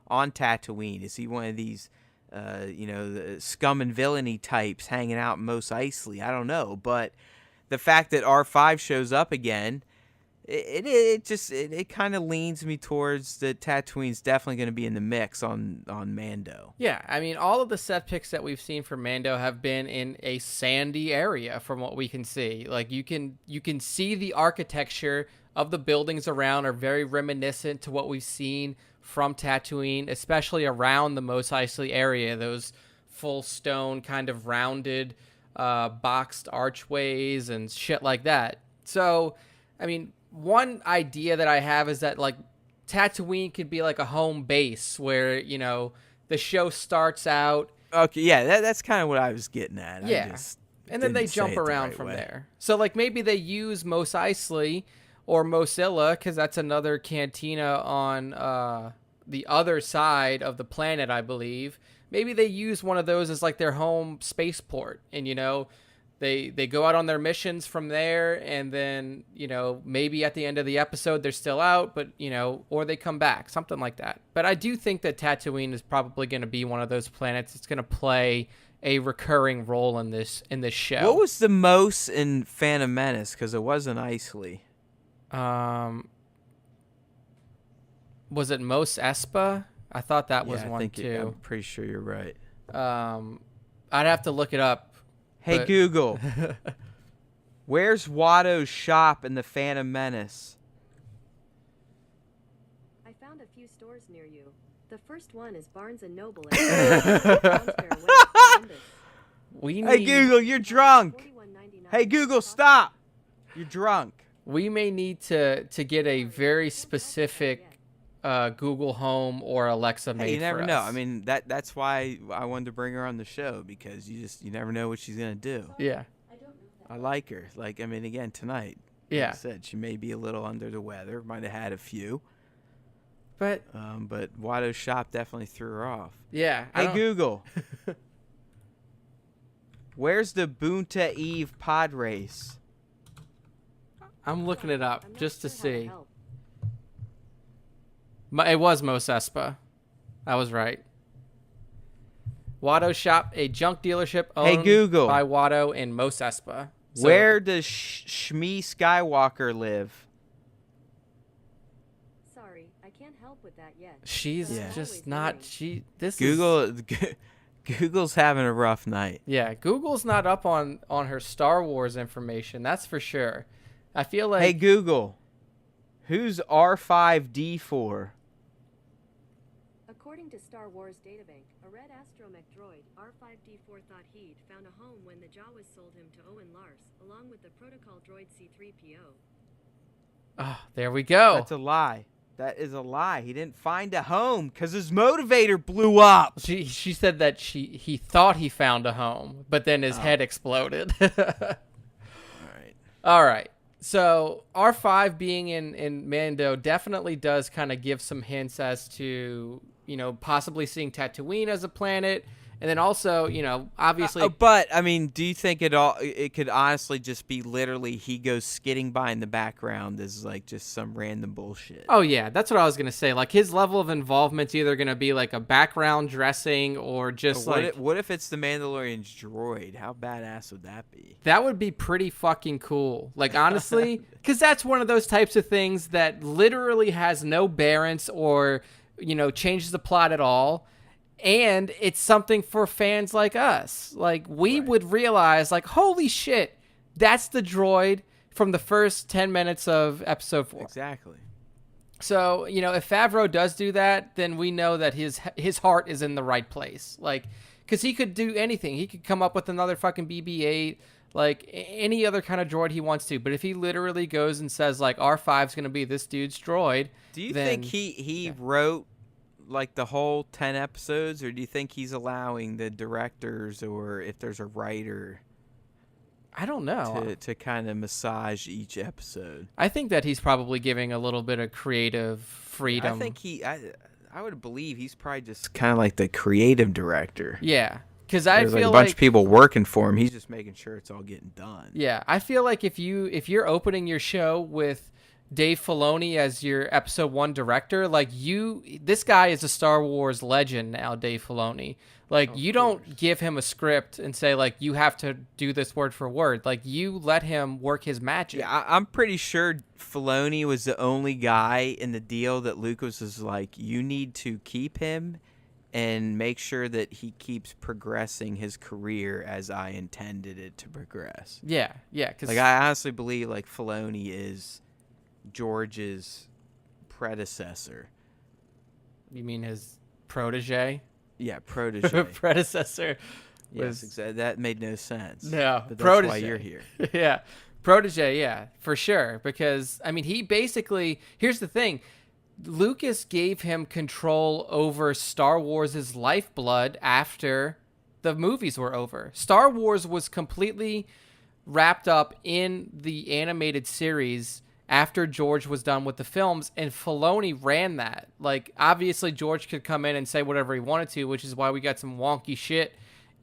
on Tatooine? Is he one of these, the scum and villainy types hanging out in Mos Eisley? I don't know, but the fact that R5 shows up again, it kind of leans me towards that Tatooine's definitely going to be in the mix on Mando. yeah, I mean, all of the set picks that we've seen for Mando have been in a sandy area from what we can see. Like, you can see the architecture of the buildings around are very reminiscent to what we've seen from Tatooine, especially around the Mos Eisley area, those full stone kind of rounded boxed archways and shit like that. So, I mean, one idea that I have is that, like, Tatooine could be like a home base where, the show starts out. Okay, yeah, that's kind of what I was getting at. Yeah. I just And then they didn't say jump it the around right from way. there. So, like, maybe they use Mos Eisley or Mosilla, because that's another cantina on the other side of the planet, I believe. Maybe they use one of those as, like, their home spaceport. And, they go out on their missions from there, and then, maybe at the end of the episode they're still out, but, or they come back, something like that. But I do think that Tatooine is probably going to be one of those planets that's going to play a recurring role in this show. What was the most in Phantom Menace? Because it wasn't Isley. Was it Mos Espa? I thought that was Yeah, one I'm too. pretty sure you're right. I'd have to look it up. Hey, But- Google. Where's Watto's shop in the Phantom Menace? I found a few stores near you. The first one is Barnes & Noble in Townsville West, Columbus. We Hey, need, Google, you're drunk. $41.99 Hey, Google, cost stop. You're drunk. we may need to get a very specific Google Home or Alexa made Hey, you never for know. us. I mean, that's why I wanted to bring her on the show, because you never know what she's gonna do. yeah, I like her. Like, I mean, again, tonight. Like yeah. I said, she may be a little under the weather. Might have had a few. But But Watto's shop definitely threw her off. yeah, I Hey, don't- Google. Where's the Boonta Eve pod race? I'm looking it up I'm not just to sure how to see. help. It was Mos Espa. I was right. Watto Shop, a junk dealership Hey, owned Google. by Watto in Mos Espa. So- Where does Shmi Skywalker live? Sorry, I can't help with that yet. She's But I'm Yeah. always just not. willing. This is. Google. Google's having a rough night. Yeah, Google's not up on her Star Wars information. That's for sure. I feel like. Hey, Google. Who's R5D4? According to Star Wars Databank, a red astromech droid, R5D4 thought he'd found a home when the Jawas sold him to Owen Lars, along with the protocol droid C3PO. Oh, there we go. That's a lie. That is a lie. He didn't find a home because his motivator blew up. She said that he thought he found a home, but then his head exploded. All right. So R5 being in Mando definitely does kind of give some hints as to, possibly seeing Tatooine as a planet. And then also, obviously. But I mean, do you think it could honestly just be literally he goes skidding by in the background as like just some random bullshit? Oh yeah, that's what I was gonna say. Like his level of involvement's either gonna be like a background dressing or just what if it's the Mandalorian's droid? How badass would that be? That would be pretty fucking cool. Like honestly, because that's one of those types of things that literally has no bearance or changes the plot at all. And it's something for fans like us. Like, we would realize, like, holy shit, that's the droid from the first 10 minutes of episode 4. Exactly. So, if Favreau does do that, then we know that his heart is in the right place. Like, because he could do anything. He could come up with another fucking BB-8, like, any other kind of droid he wants to. But if he literally goes and says, like, R5's going to be this dude's droid, do you think he wrote like the whole 10 episodes, or do you think he's allowing the directors, or if there's a writer, I don't know, to kind of massage each episode? I think that he's probably giving a little bit of creative freedom. I think I would believe he's probably just kind of like the creative director. Yeah, because I feel like a bunch of people working for him. He's just making sure it's all getting done. Yeah, I feel like if you're opening your show with Dave Filoni as your episode 1 director, like this guy is a Star Wars legend now, Dave Filoni. Like you don't give him a script and say like you have to do this word for word. Like you let him work his magic. Yeah, I'm pretty sure Filoni was the only guy in the deal that Lucas was like, you need to keep him and make sure that he keeps progressing his career as I intended it to progress. Yeah, yeah. Like I honestly believe like Filoni is George's predecessor. You mean his protege? Yeah, protege. Predecessor. Yes, exactly. That made no sense. No, but that's protege. why you're here. Yeah, protege. Yeah, for sure. Because I mean, he basically. Here's the thing. Lucas gave him control over Star Wars' lifeblood after the movies were over. Star Wars was completely wrapped up in the animated series after George was done with the films, and Filoni ran that. Like, obviously, George could come in and say whatever he wanted to, which is why we got some wonky shit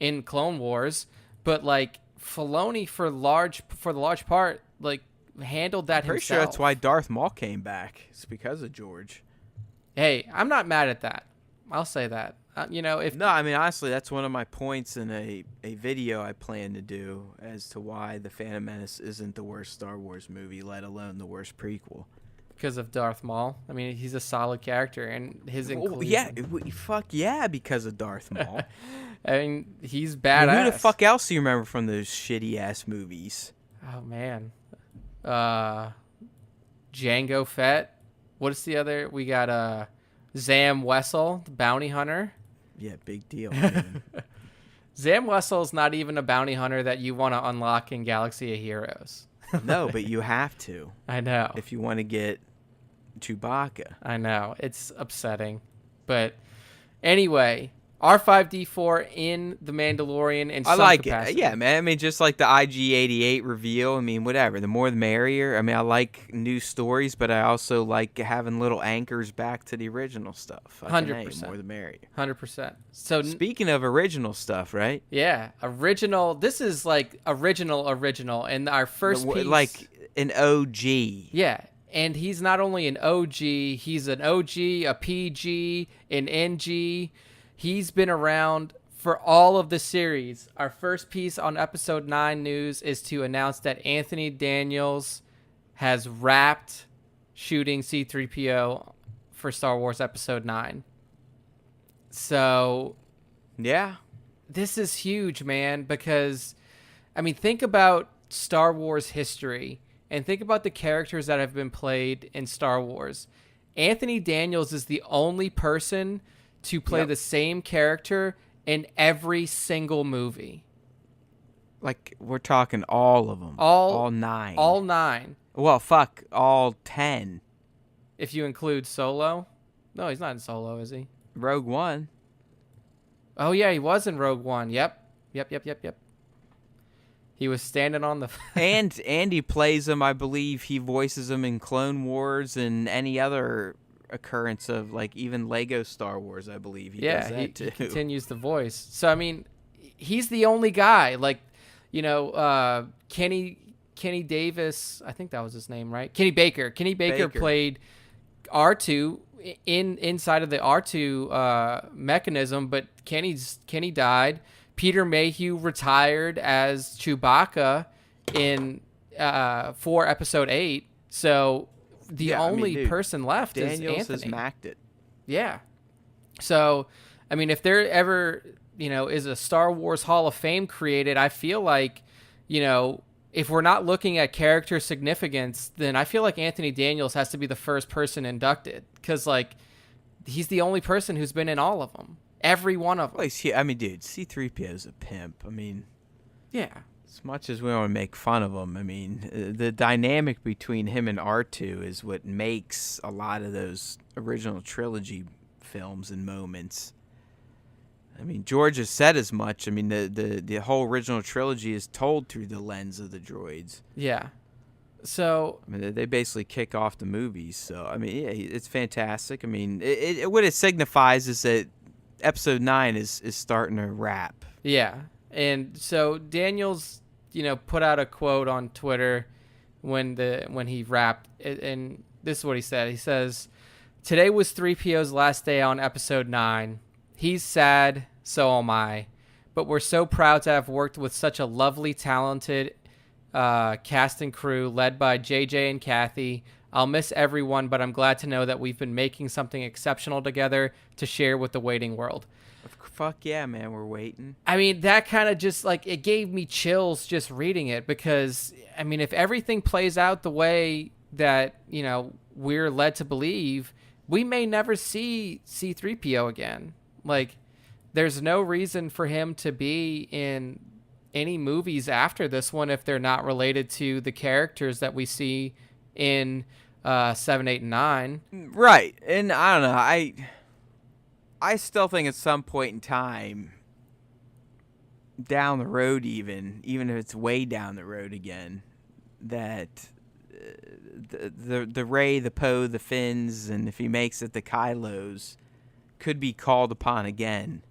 in Clone Wars. But, like, Filoni, for the large part, like, handled that himself. Pretty sure that's why Darth Maul came back. It's because of George. Hey, I'm not mad at that. I'll say that. No, I mean, honestly, that's one of my points in a video I plan to do as to why The Phantom Menace isn't the worst Star Wars movie, let alone the worst prequel. Because of Darth Maul. I mean, he's a solid character, and his inclusion. Yeah, fuck yeah, because of Darth Maul. I mean, he's badass. I mean, who the fuck else do you remember from those shitty-ass movies? Oh, man. Jango Fett. What's the other? We got Zam Wessel, the bounty hunter. Yeah, big deal, man. Zam Wessel's not even a bounty hunter that you want to unlock in Galaxy of Heroes. No, but you have to. I know. If you want to get Chewbacca. I know. It's upsetting. But anyway, R5-D4 in The Mandalorian in some capacity. It. Yeah, man. I mean, just like the IG-88 reveal. I mean, whatever. The more the merrier. I mean, I like new stories, but I also like having little anchors back to the original stuff. 100%. More the merrier. 100%. So speaking of original stuff, right? Yeah, original. This is like original, and our first piece. Like an OG. Yeah. And he's not only an OG, he's an OG, a PG, an NG. He's been around for all of the series. Our first piece on episode 9 news is to announce that Anthony Daniels has wrapped shooting C-3PO for Star Wars episode 9. So, yeah, this is huge, man, because, I mean, think about Star Wars history and think about the characters that have been played in Star Wars. Anthony Daniels is the only person to play the same character in every single movie. Like, we're talking all of them. All 9. All 9. Well, fuck, all 10. if you include Solo. No, he's not in Solo, is he? Rogue One. Oh yeah, he was in Rogue One. Yep. He was standing on the. and he plays him. I believe he voices him in Clone Wars and any other occurrence of like even Lego Star Wars. I believe he does that too. He continues the voice. So I mean, he's the only guy. Like, Kenny Davis. I think that was his name, right? Kenny Baker. Kenny Baker played R2 inside of the R2 mechanism, but Kenny died. Peter Mayhew retired as Chewbacca for episode 8. So the only person left Daniels is Anthony. has macked it. Yeah. So, I mean, if there ever, is a Star Wars Hall of Fame created, I feel like, if we're not looking at character significance, then I feel like Anthony Daniels has to be the first person inducted because, like, he's the only person who's been in all of them. Every one of them. Well, dude, C-3PO is a pimp. I mean, yeah. As much as we want to make fun of him, I mean, the dynamic between him and R2 is what makes a lot of those original trilogy films and moments. I mean, George has said as much. I mean, the whole original trilogy is told through the lens of the droids. Yeah. So I mean, they basically kick off the movies. So I mean, yeah, it's fantastic. I mean, what it signifies is that Episode 9 is starting to wrap. Yeah. And so Daniels, put out a quote on Twitter when he wrapped, and this is what he said. He says, "Today was 3PO's last day on Episode 9. He's sad, so am I. But we're so proud to have worked with such a lovely, talented cast and crew led by JJ and Kathy. I'll miss everyone, but I'm glad to know that we've been making something exceptional together to share with the waiting world." Fuck yeah, man, we're waiting. I mean, that kind of just, like, it gave me chills just reading it because, I mean, if everything plays out the way that, we're led to believe, we may never see C-3PO again. Like, there's no reason for him to be in any movies after this one if they're not related to the characters that we see in 7, 8, and 9. Right. And I don't know. I still think at some point in time, down the road even if it's way down the road again, that the Rey, the Poe, the Finns, and if he makes it, the Kylos could be called upon again.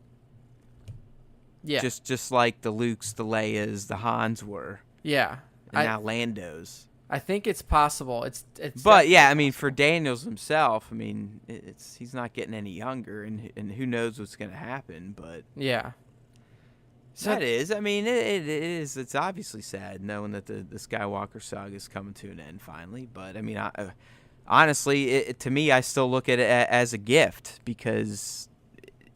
Yeah. Just like the Lukes, the Leias, the Hans were. Yeah. And now Landos. I think it's possible. It's But yeah, I mean, for Daniels himself, I mean, he's not getting any younger, and who knows what's going to happen. But yeah, so that is. I mean, it is. It's obviously sad knowing that the Skywalker saga is coming to an end finally. But I mean, honestly, to me, I still look at it as a gift because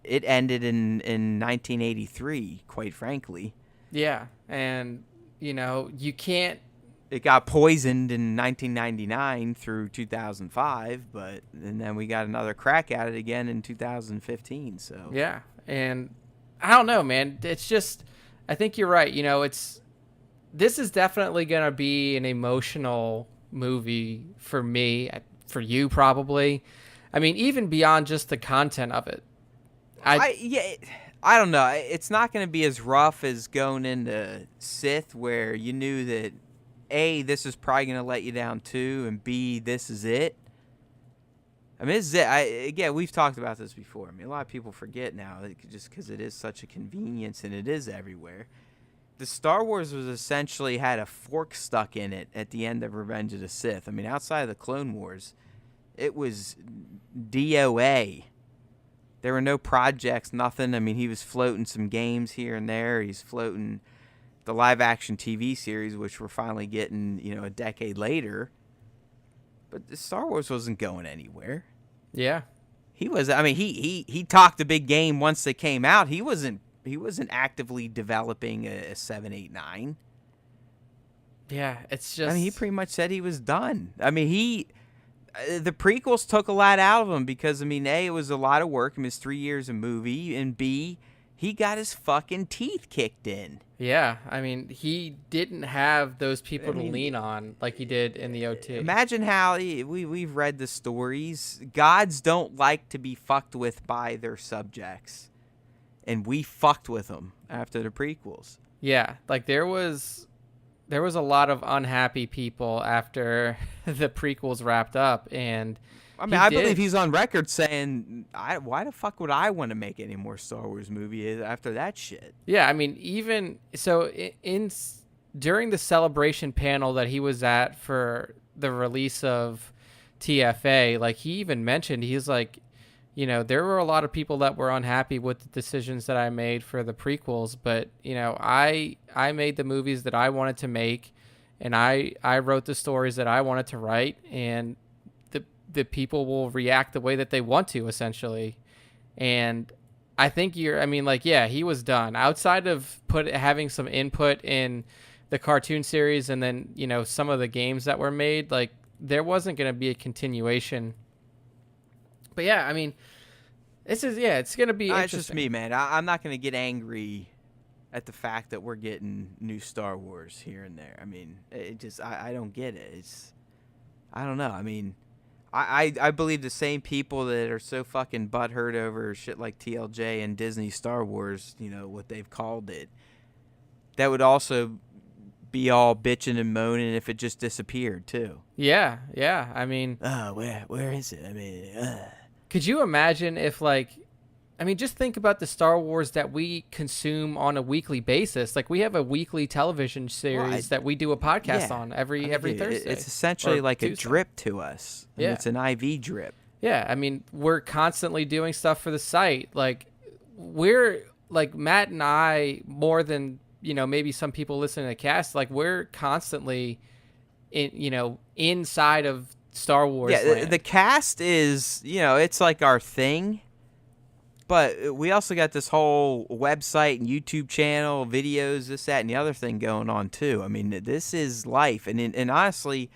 it ended in 1983. Quite frankly. Yeah, and you can't. It got poisoned in 1999 through 2005, and then we got another crack at it again in 2015. So yeah, and I don't know, man. It's just, I think you're right. This is definitely gonna be an emotional movie for me, for you probably. I mean, even beyond just the content of it. I don't know. It's not gonna be as rough as going into Sith, where you knew that. A, this is probably going to let you down too, and B, this is it. I mean, this is it. Again, we've talked about this before. I mean, a lot of people forget now, just because it is such a convenience and it is everywhere. The Star Wars was essentially had a fork stuck in it at the end of Revenge of the Sith. I mean, outside of the Clone Wars, it was DOA. There were no projects, nothing. I mean, he was floating some games here and there. He's floating the live-action TV series, which we're finally getting, a decade later. But Star Wars wasn't going anywhere. Yeah. He was. I mean, he talked a big game once they came out. He wasn't actively developing a 7, 8, 9. Yeah, it's just. I mean, he pretty much said he was done. I mean, the prequels took a lot out of him because, I mean, A, it was a lot of work. I mean, it's 3 years a movie, and B, he got his fucking teeth kicked in. Yeah, I mean, he didn't have those people to lean on like he did in the OT. Imagine how we've read the stories. Gods don't like to be fucked with by their subjects, and we fucked with them after the prequels. Yeah, like there was a lot of unhappy people after the prequels wrapped up, and I mean, I believe he's on record saying, why the fuck would I want to make any more Star Wars movies after that shit? Yeah, I mean, even so, during the celebration panel that he was at for the release of TFA, like he even mentioned, he's like, you know, there were a lot of people that were unhappy with the decisions that I made for the prequels, but you know, I made the movies that I wanted to make, and I wrote the stories that I wanted to write, and the people will react the way that they want to, essentially. And I think he was done. Outside of having some input in the cartoon series and then, you know, some of the games that were made, like there wasn't going to be a continuation. But yeah, I mean, it's going to be interesting. It's just me, man. I'm not going to get angry at the fact that we're getting new Star Wars here and there. I mean, I don't get it. I don't know. I mean, I believe the same people that are so fucking butthurt over shit like TLJ and Disney Star Wars, you know, what they've called it, that would also be all bitching and moaning if it just disappeared too. Yeah. I mean, where is it? I mean, could you imagine if just think about the Star Wars that we consume on a weekly basis. Like we have a weekly television series that we do a podcast on every Thursday. It's essentially like Tuesday. A drip to us. I mean, it's an IV drip. Yeah, I mean, we're constantly doing stuff for the site. Like we're like Matt and I, more than, you know, maybe some people listening to the cast, like we're constantly inside of Star Wars. Yeah, the cast is, you know, it's like our thing. But we also got this whole website and YouTube channel, videos, this, that, and the other thing going on, too. I mean, this is life. And honestly,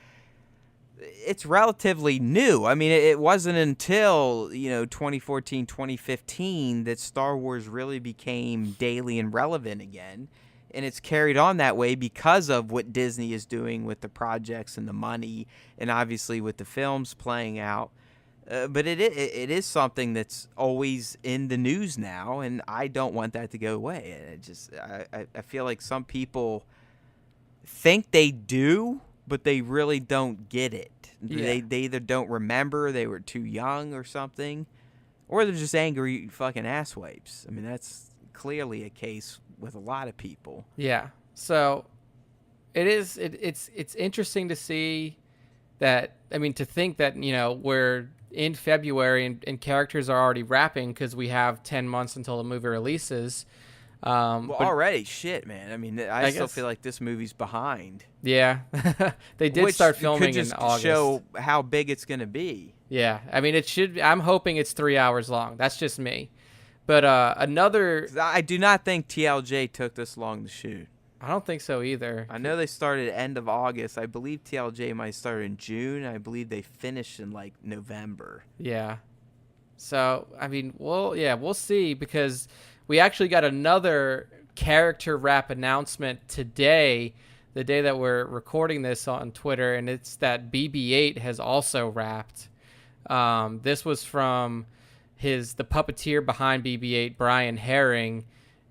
it's relatively new. I mean, it wasn't until, 2014, 2015 that Star Wars really became daily and relevant again. And it's carried on that way because of what Disney is doing with the projects and the money, and obviously with the films playing out. But it is something that's always in the news now, and I don't want that to go away. I feel like some people think they do, but they really don't get it. Yeah. They either don't remember, they were too young or something, or they're just angry fucking asswipes. I mean, that's clearly a case with a lot of people. Yeah. So it's interesting to see that. I mean, to think that, we're in February and characters are already wrapping because we have 10 months until the movie releases. Already, shit, man. I mean, I still guess, feel like this movie's behind. Yeah, they did start filming could just in August. Show how big it's gonna be. Yeah, I mean, it should. I'm hoping it's 3 hours long. That's just me. But I do not think TLJ took this long to shoot. I don't think so either. I know they started end of August. I believe TLJ might start in June. I believe they finished in like November. Yeah. So, I mean, we'll see, because we actually got another character wrap announcement today, the day that we're recording this on Twitter, and it's that BB-8 has also wrapped. This was from the puppeteer behind BB-8, Brian Herring.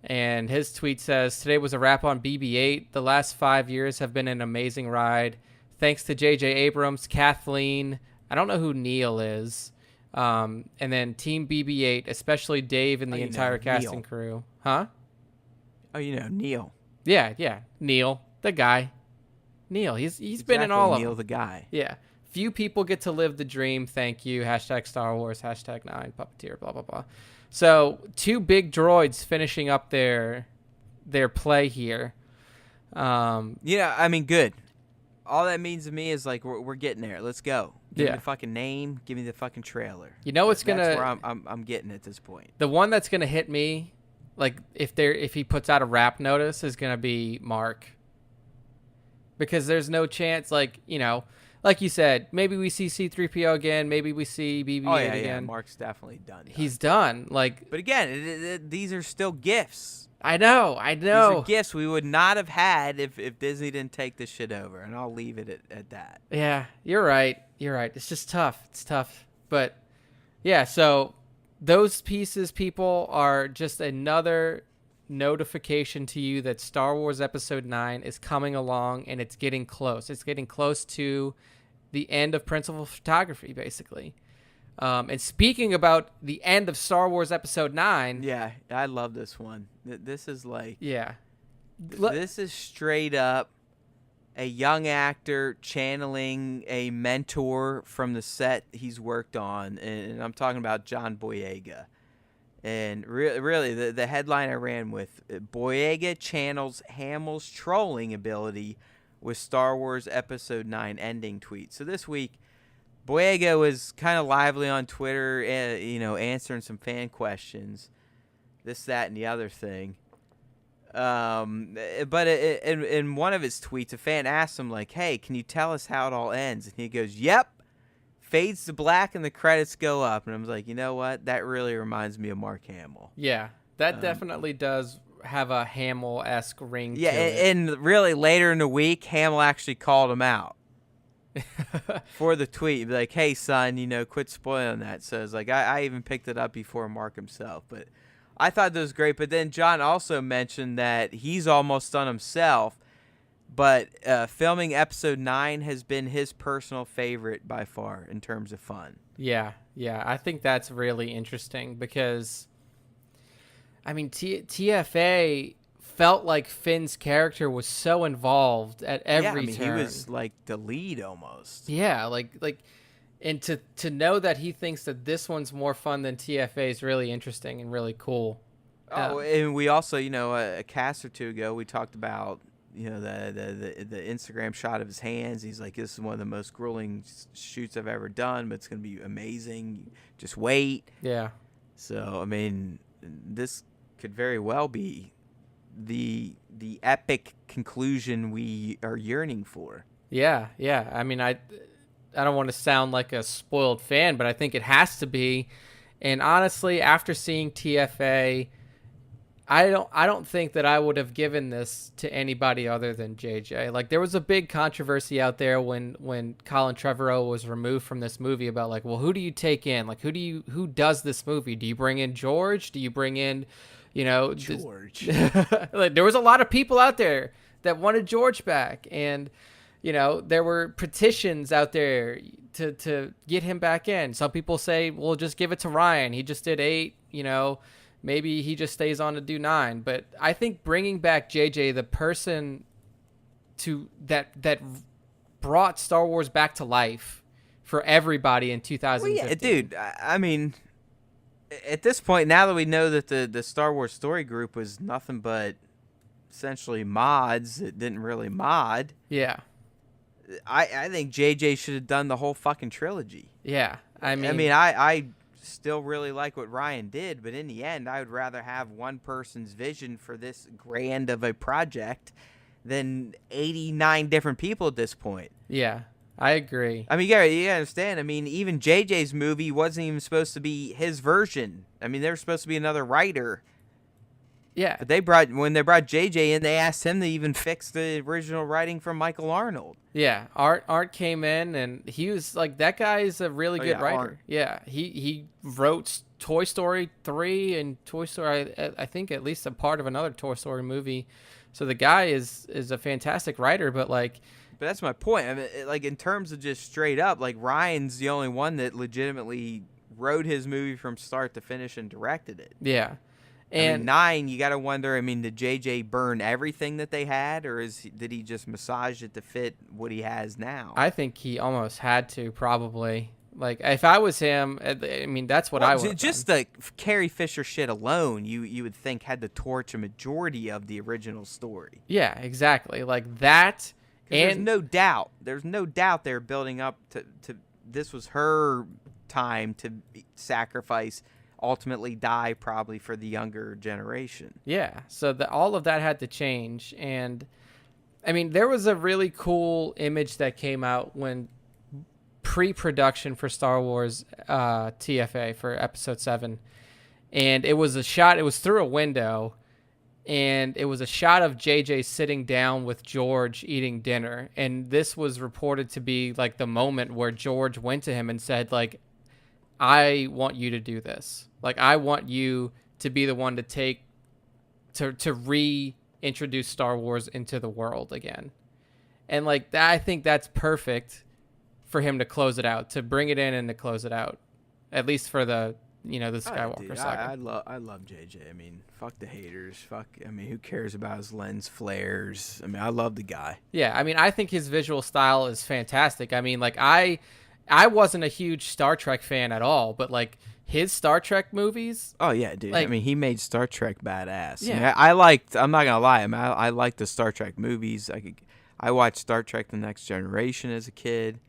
And his tweet says, "Today was a wrap on BB-8. The last 5 years have been an amazing ride. Thanks to J.J. Abrams, Kathleen." I don't know who Neil is. And then Team BB-8, especially Dave and the entire casting crew. Huh? Oh, Neil. Yeah. Neil, the guy. Neil, he's been in all of them. Neil, the guy. Yeah. Few people get to live the dream. Thank you. # Star Wars, # 9 puppeteer, blah, blah, blah. So 2 big droids finishing up their play here. I mean, good. All that means to me is like we're getting there. Let's go. Give me the fucking name. Give me the fucking trailer. It's gonna. That's where I'm getting at this point. The one that's gonna hit me, like if he puts out a wrap notice, is gonna be Mark. Because there's no chance, like you said, maybe we see C-3PO again. Maybe we see BB-8 Oh yeah, again. Mark's definitely done. He's done. Like, but again, these are still gifts. I know. These are gifts we would not have had if Disney didn't take this shit over, and I'll leave it at that. Yeah, you're right. It's just tough. It's tough. But yeah, so those pieces, people, are just another notification to you that Star Wars Episode 9 is coming along, and it's getting close. It's getting close to the end of principal photography, basically. And speaking about the end of Star Wars Episode 9... Yeah, I love this one. This is like... Yeah. This is straight up a young actor channeling a mentor from the set he's worked on, and I'm talking about John Boyega. And really, the headline I ran with, Boyega channels Hamill's trolling ability with Star Wars Episode 9 ending tweet. So this week, Boyega was kind of lively on Twitter, answering some fan questions, this, that, and the other thing. But in one of his tweets, a fan asked him, like, hey, can you tell us how it all ends? And he goes, yep. Fades to black and the credits go up. And I was like, you know what? That really reminds me of Mark Hamill. Yeah, that definitely does have a Hamill-esque ring to it. And really later in the week, Hamill actually called him out for the tweet. He'd be like, hey, son, quit spoiling that. So it's like, I even picked it up before Mark himself. But I thought that was great. But then John also mentioned that he's almost done himself. But filming Episode 9 has been his personal favorite by far in terms of fun. Yeah. I think that's really interesting because, I mean, TFA felt like Finn's character was so involved at every turn. He was like the lead almost. Yeah, and to know that he thinks that this one's more fun than TFA is really interesting and really cool. And we also, a cast or two ago, we talked about, the Instagram shot of his hands. He's like, this is one of the most grueling shoots I've ever done, but it's going to be amazing. Just wait. Yeah. So, I mean, this could very well be the epic conclusion we are yearning for. Yeah. I mean, I don't want to sound like a spoiled fan, but I think it has to be. And honestly, after seeing TFA, I don't think that I would have given this to anybody other than JJ. Like, there was a big controversy out there when Colin Trevorrow was removed from this movie about, like, well, who do you take in? Like, who does this movie? Do you bring in George? Do you bring in, George? Like, there was a lot of people out there that wanted George back, and there were petitions out there to get him back in. Some people say, well, just give it to Ryan. He just did 8, maybe he just stays on to do 9. But I think bringing back JJ, the person that brought Star Wars back to life for everybody in 2015. Well, yeah, dude, I mean, at this point, now that we know that the Star Wars story group was nothing but essentially mods that didn't really mod. Yeah. I think JJ should have done the whole fucking trilogy. Yeah. I still really like what Ryan did, but in the end, I would rather have one person's vision for this grand of a project than 89 different people at this point. Yeah, I agree. I mean, you gotta understand. I mean, even JJ's movie wasn't even supposed to be his version. I mean, there was supposed to be another writer. Yeah. But when they brought JJ in, they asked him to even fix the original writing from Michael Arnold. Yeah, Art came in, and he was like, that guy is a really good writer. Art. Yeah, he wrote Toy Story 3 and Toy Story, I think at least a part of another Toy Story movie. So the guy is a fantastic writer, but that's my point. I mean, like, in terms of just straight up, like, Ryan's the only one that legitimately wrote his movie from start to finish and directed it. Yeah. And 9, you got to wonder, I mean, did JJ burn everything that they had, or did he just massage it to fit what he has now? I think he almost had to, probably. Like, if I was him, I mean, that's what I would. Just the Carrie Fisher shit alone, you would think had to torch a majority of the original story. Yeah, exactly. Like that. And there's no doubt they're building up to this was her time to sacrifice, ultimately die probably for the younger generation. Yeah, so all of that had to change. And I mean, there was a really cool image that came out when pre-production for Star Wars TFA for Episode 7, and it was a shot. It was through a window, and it was a shot of JJ sitting down with George eating dinner, and this was reported to be like the moment where George went to him and said, like, I want you to do this. Like, I want you to be the one to reintroduce Star Wars into the world again. And like that, I think that's perfect for him to close it out, to bring it in and to close it out, at least for the Skywalker saga. I love JJ. I mean, fuck the haters. I mean, who cares about his lens flares? I mean, I love the guy. Yeah, I mean, I think his visual style is fantastic. I mean, like I wasn't a huge Star Trek fan at all, but like his Star Trek movies. Oh yeah, dude. Like, I mean, he made Star Trek badass. Yeah. I mean, I liked. I'm not gonna lie. I mean, I liked the Star Trek movies. I watched Star Trek: The Next Generation as a kid.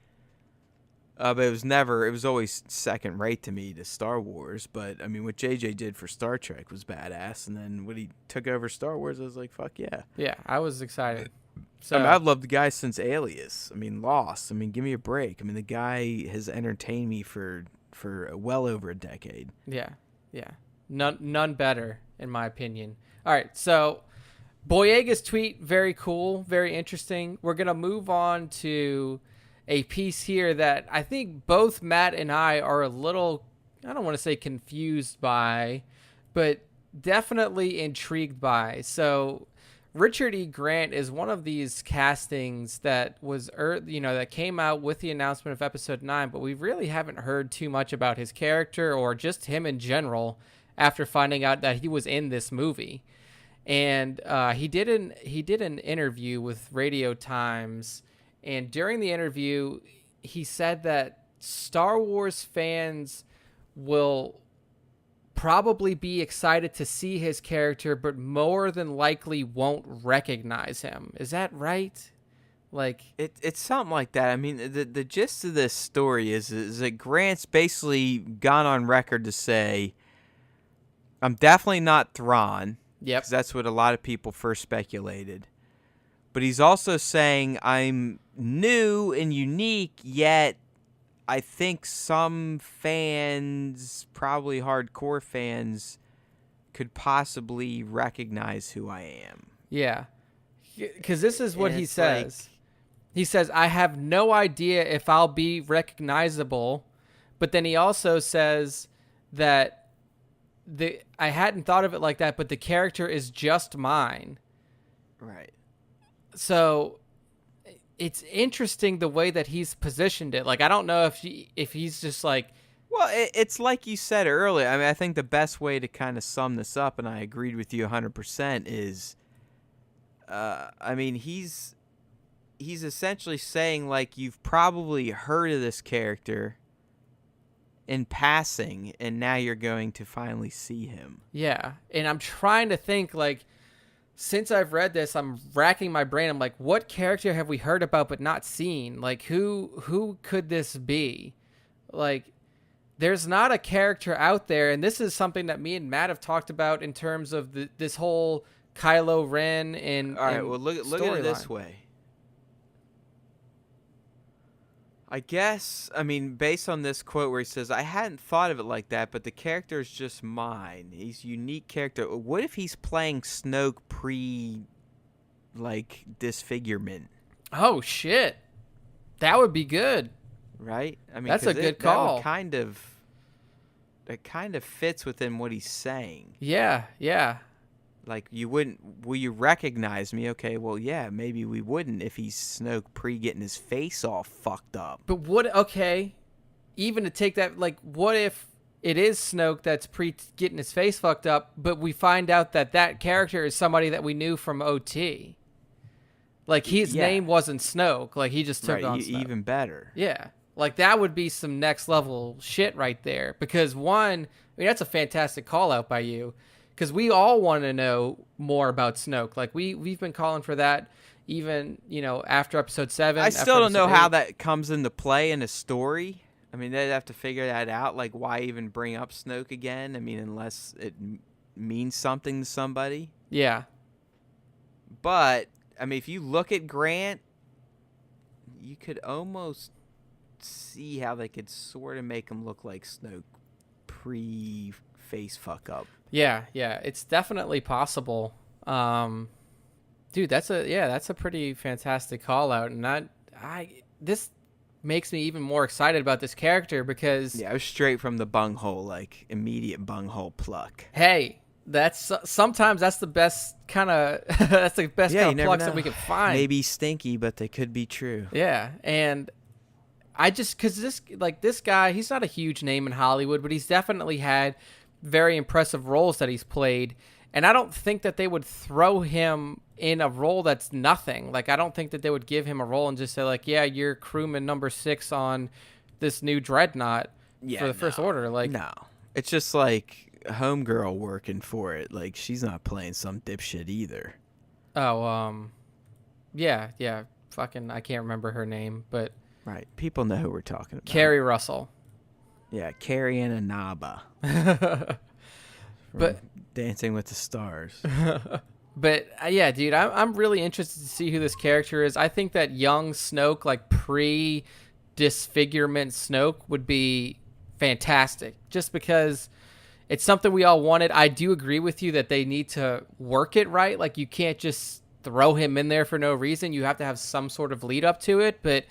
But it was always second rate to me to Star Wars. But I mean, what JJ did for Star Trek was badass. And then when he took over Star Wars, I was like, fuck yeah. Yeah, I was excited. So I mean, I've loved the guy since Alias. I mean, Lost. I mean, give me a break. I mean, the guy has entertained me for well over a decade. Yeah. None better, in my opinion. All right, so Boyega's tweet, very cool, very interesting. We're going to move on to a piece here that I think both Matt and I are a little, I don't want to say confused by, but definitely intrigued by. So Richard E. Grant is one of these castings that was, that came out with the announcement of Episode 9, but we really haven't heard too much about his character or just him in general after finding out that he was in this movie. And he did an interview with Radio Times, and during the interview, he said that Star Wars fans will probably be excited to see his character, but more than likely won't recognize him. Is that right? Like it's something like that. I mean, the gist of this story is that Grant's basically gone on record to say, I'm definitely not Thrawn. Yep. Because that's what a lot of people first speculated. But he's also saying I'm new and unique, yet I think some fans, probably hardcore fans, could possibly recognize who I am. Yeah. Because this is what And he it's says. He says, I have no idea if I'll be recognizable. But then he also says that I hadn't thought of it like that, but the character is just mine. Right. So it's interesting the way that he's positioned it. Like, I don't know if he's just like, well, it's like you said earlier. I mean, I think the best way to kind of sum this up, and I agreed with you 100%, is, I mean, he's essentially saying, like, you've probably heard of this character in passing, and now you're going to finally see him. yeah. And I'm trying to think, like, since I've read this, I'm racking my brain. I'm like, what character have we heard about but not seen? Like, who could this be? Like, there's not a character out there, and this is something that me and Matt have talked about in terms of this whole Kylo Ren and all right. Well, look at it this way. I guess, I mean, based on this quote where he says, I hadn't thought of it like that, but the character is just mine. He's a unique character. What if he's playing Snoke disfigurement? Oh, shit. That would be good. Right? I mean, That's a good call. That kind of fits within what he's saying. Yeah. Like, will you recognize me? Okay, well, yeah, maybe we wouldn't if he's Snoke getting his face all fucked up. But even to take that, like, what if it is Snoke that's getting his face fucked up, but we find out that character is somebody that we knew from OT? Like, his name wasn't Snoke. Like, he just took on Snoke. Even better. Yeah. Like, that would be some next level shit right there. Because that's a fantastic call out by you. Because we all want to know more about Snoke. Like, we've been calling for that even, after Episode 7. I still don't know how that comes into play in a story. I mean, they'd have to figure that out. Like, why even bring up Snoke again? I mean, unless it means something to somebody. Yeah. But, I mean, if you look at Grant, you could almost see how they could sort of make him look like Snoke pre-face fuck up. Yeah, it's definitely possible. Dude, that's a pretty fantastic call out, and this makes me even more excited about this character because I was straight from the bunghole, like immediate bunghole pluck. Hey, sometimes that's the best kind of that's the best kind of plucks that we can find. Maybe stinky, but they could be true. Yeah, and I just because this guy, he's not a huge name in Hollywood, but he's definitely had very impressive roles that he's played. And I don't think that they would throw him in a role that's nothing. Like, I don't think that they would give him a role and just say, like, yeah, you're crewman number 6 on this new dreadnought for the First Order. Like, no. It's just like homegirl working for it. Like, she's not playing some dipshit either. Oh, yeah. Fucking, I can't remember her name, but... Right. People know who we're talking about. Carrie Russell. Yeah, Carrie and Anaba. But Dancing with the Stars. But yeah, dude, I'm really interested to see who this character is. I think that young Snoke, like pre-disfigurement Snoke, would be fantastic. Just because it's something we all wanted. I do agree with you that they need to work it right. Like, you can't just throw him in there for no reason. You have to have some sort of lead up to it. But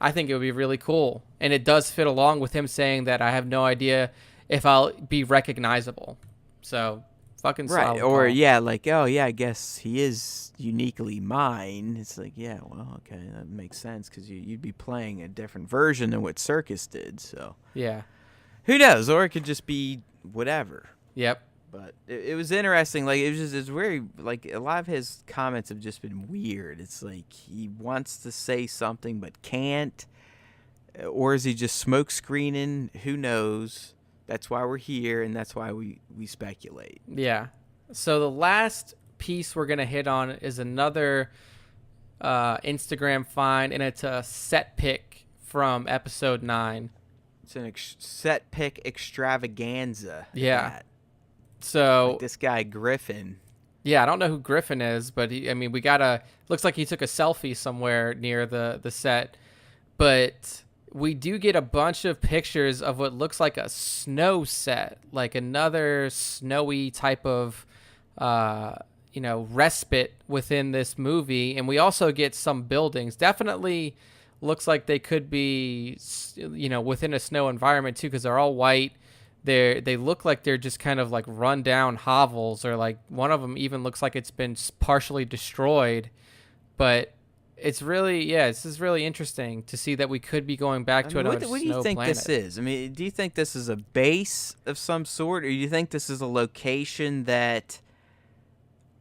I think it would be really cool, and it does fit along with him saying that I have no idea if I'll be recognizable. So, fucking solid. Right, or I guess he is uniquely mine. It's like, yeah, well, okay, that makes sense because you'd be playing a different version than what Circus did. So yeah, who knows? Or it could just be whatever. Yep. But it was interesting. Like, it's very, like, a lot of his comments have just been weird. It's like he wants to say something but can't, or is he just smoke screening? Who knows? That's why we're here, and that's why we speculate. Yeah. So the last piece we're going to hit on is another Instagram find, and it's a set pick from episode 9. It's an set pick extravaganza. Yeah. So like this guy, Griffin. Yeah, I don't know who Griffin is, but looks like he took a selfie somewhere near the set. But we do get a bunch of pictures of what looks like a snow set, like another snowy type of, respite within this movie. And we also get some buildings. Definitely looks like they could be, within a snow environment too, because they're all white. They look like they're just kind of like run down hovels, or like one of them even looks like it's been partially destroyed. But it's really, this is really interesting to see that we could be going back to another snow planet. What do you think this is? I mean, do you think this is a base of some sort, or do you think this is a location that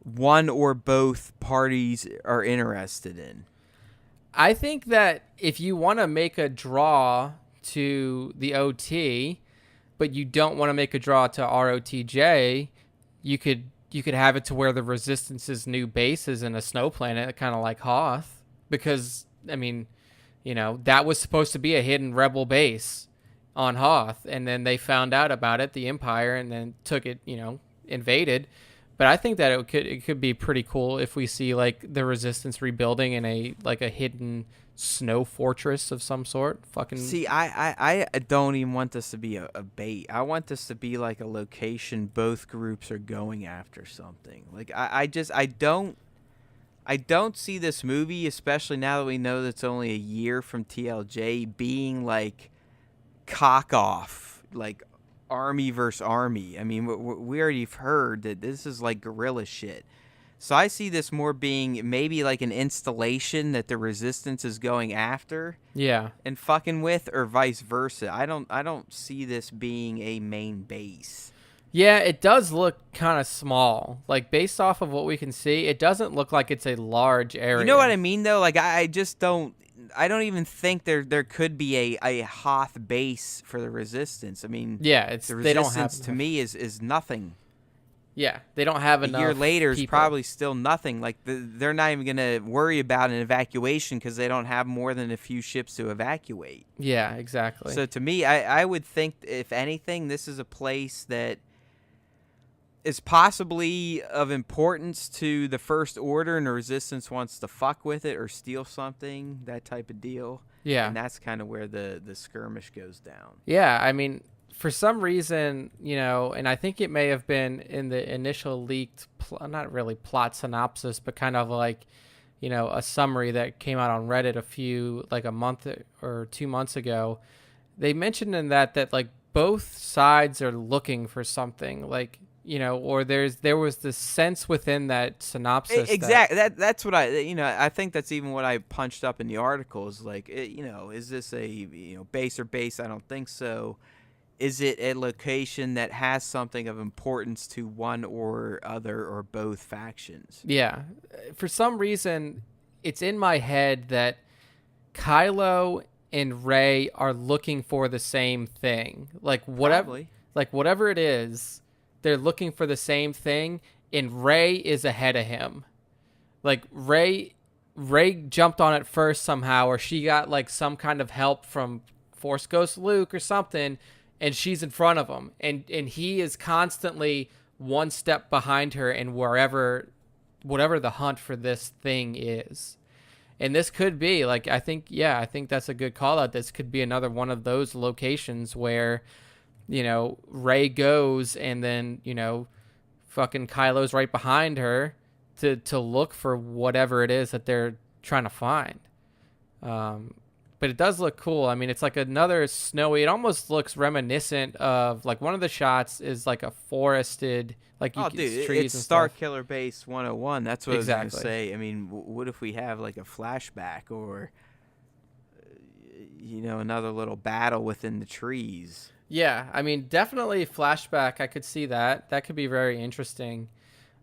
one or both parties are interested in? I think that if you want to make a draw to the OT, but you don't want to make a draw to ROTJ, you could have it to where the Resistance's new base is in a snow planet, kind of like Hoth, because I mean, that was supposed to be a hidden rebel base on Hoth, and then they found out about it, the Empire, and then took it, invaded. But I think that it could be pretty cool if we see like the Resistance rebuilding in a hidden snow fortress of some sort. See, I don't even want this to be a bait. I want this to be like a location both groups are going after something. Like I don't see this movie, especially now that we know that it's only a year from TLJ, being like cock off, like army versus army. I mean, we already heard that this is like guerrilla shit. So I see this more being maybe like an installation that the Resistance is going after. Yeah. And fucking with, or vice versa. I don't see this being a main base. Yeah, it does look kind of small. Like, based off of what we can see, it doesn't look like it's a large area. You know what I mean, though? Like, I just don't... I don't even think there could be a Hoth base for the Resistance. I mean... Yeah, the Resistance, to me, is nothing. Yeah, they don't have enough. A year later people. is probably still nothing. Like, they're not even going to worry about an evacuation because they don't have more than a few ships to evacuate. Yeah, exactly. So to me, I would think, if anything, this is a place that is possibly of importance to the First Order, and the Resistance wants to fuck with it or steal something, that type of deal. Yeah. And that's kind of where the skirmish goes down. Yeah, I mean, for some reason, and I think it may have been in the initial leaked, not really plot synopsis, but kind of like, a summary that came out on Reddit a month or 2 months ago. They mentioned in that like both sides are looking for something, like, or there was this sense within that synopsis. Exactly. That's what I think that's even what I punched up in the article is like, is this a, base or base? I don't think so. Is it a location that has something of importance to one or other or both factions? Yeah. For some reason, it's in my head that Kylo and Rey are looking for the same thing. Like whatever it is, they're looking for the same thing, and Rey is ahead of him. Like Rey jumped on it first somehow, or she got like some kind of help from Force Ghost Luke or something, and she's in front of him, and he is constantly one step behind her, and whatever the hunt for this thing is. And this could be like, I think that's a good call out. This could be another one of those locations where, Rey goes, and then, fucking Kylo's right behind her to look for whatever it is that they're trying to find. But it does look cool. I mean, it's like another snowy. It almost looks reminiscent of, like, one of the shots is like a forested, like, trees it's and Star stuff. Killer Base 101. That's what Exactly. I was going to say. I mean, what if we have like a flashback or, another little battle within the trees? Yeah, I mean, definitely flashback. I could see that. That could be very interesting.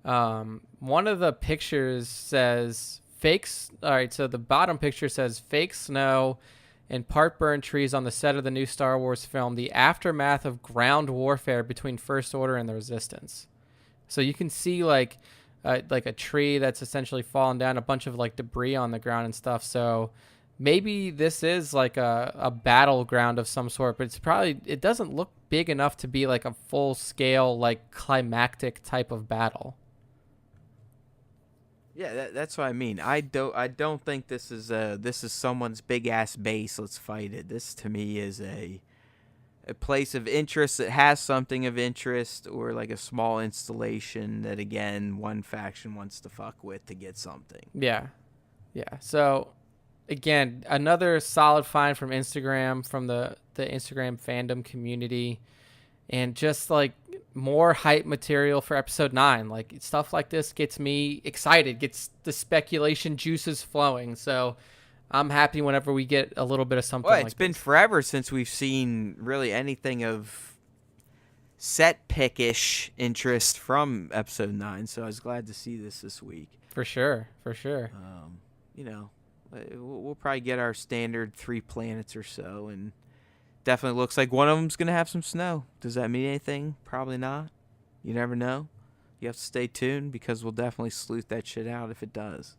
One of the pictures says fakes. All right, so the bottom picture says fake snow and part burned trees on the set of the new Star Wars film, the aftermath of ground warfare between First Order and the Resistance. So you can see like a tree that's essentially fallen down, a bunch of like debris on the ground and stuff. So maybe this is like a battleground of some sort, but it doesn't look big enough to be like a full scale, like climactic type of battle. Yeah, that's what I mean. I don't think this is someone's big ass base. Let's fight it. This to me is a place of interest that has something of interest, or like a small installation that again one faction wants to fuck with to get something. Yeah. So again, another solid find from Instagram, from the Instagram fandom community, and just like more hype material for episode 9. Like stuff like this gets me excited, gets the speculation juices flowing. So I'm happy whenever we get a little bit of something. Well, it's been forever since we've seen really anything of set pick-ish interest from episode 9. So I was glad to see this week. For sure. We'll probably get our standard 3 planets or so, and definitely looks like one of them's going to have some snow. Does that mean anything? Probably not. You never know. You have to stay tuned, because we'll definitely sleuth that shit out if it does.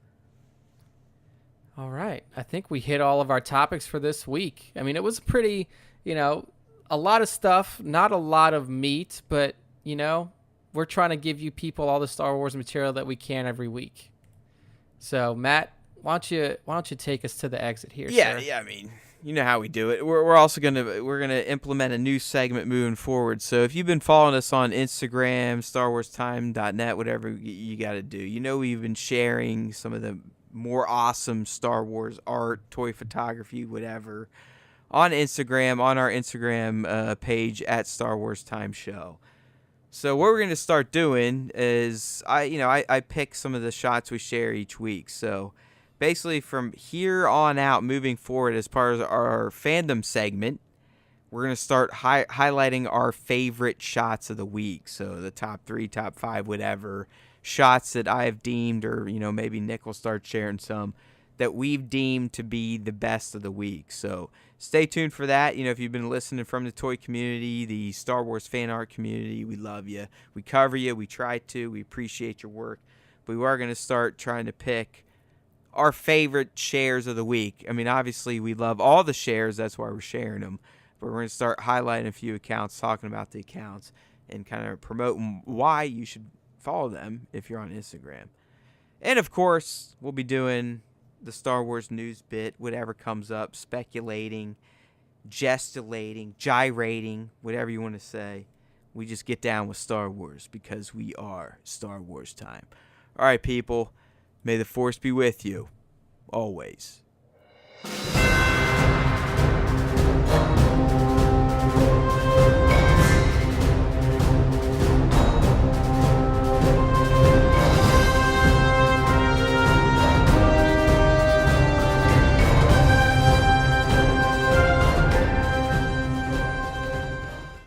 All right. I think we hit all of our topics for this week. I mean, it was pretty, a lot of stuff, not a lot of meat, but, we're trying to give you people all the Star Wars material that we can every week. So, Matt, why don't you take us to the exit here, Yeah, sir? I mean, you know how we do it. We're also gonna implement a new segment moving forward. So if you've been following us on Instagram, StarWarsTime.net, whatever you got to do, we've been sharing some of the more awesome Star Wars art, toy photography, whatever, on Instagram, on our Instagram page at Star Wars Time Show. So what we're gonna start doing is I pick some of the shots we share each week. So basically, from here on out, moving forward, as part of our fandom segment, we're going to start highlighting our favorite shots of the week. So the top 3, top 5, whatever, shots that I have deemed, or, maybe Nick will start sharing some, that we've deemed to be the best of the week. So stay tuned for that. If you've been listening from the toy community, the Star Wars fan art community, we love you. We cover you. We try to. We appreciate your work. But we are going to start trying to pick our favorite shares of the week. I mean, obviously, we love all the shares. That's why we're sharing them. But we're going to start highlighting a few accounts, talking about the accounts. and kind of promoting why you should follow them if you're on Instagram. And of course, we'll be doing the Star Wars news bit, whatever comes up, speculating, gesticulating, gyrating, whatever you want to say. We just get down with Star Wars because we are Star Wars time. All right, people, may the Force be with you always.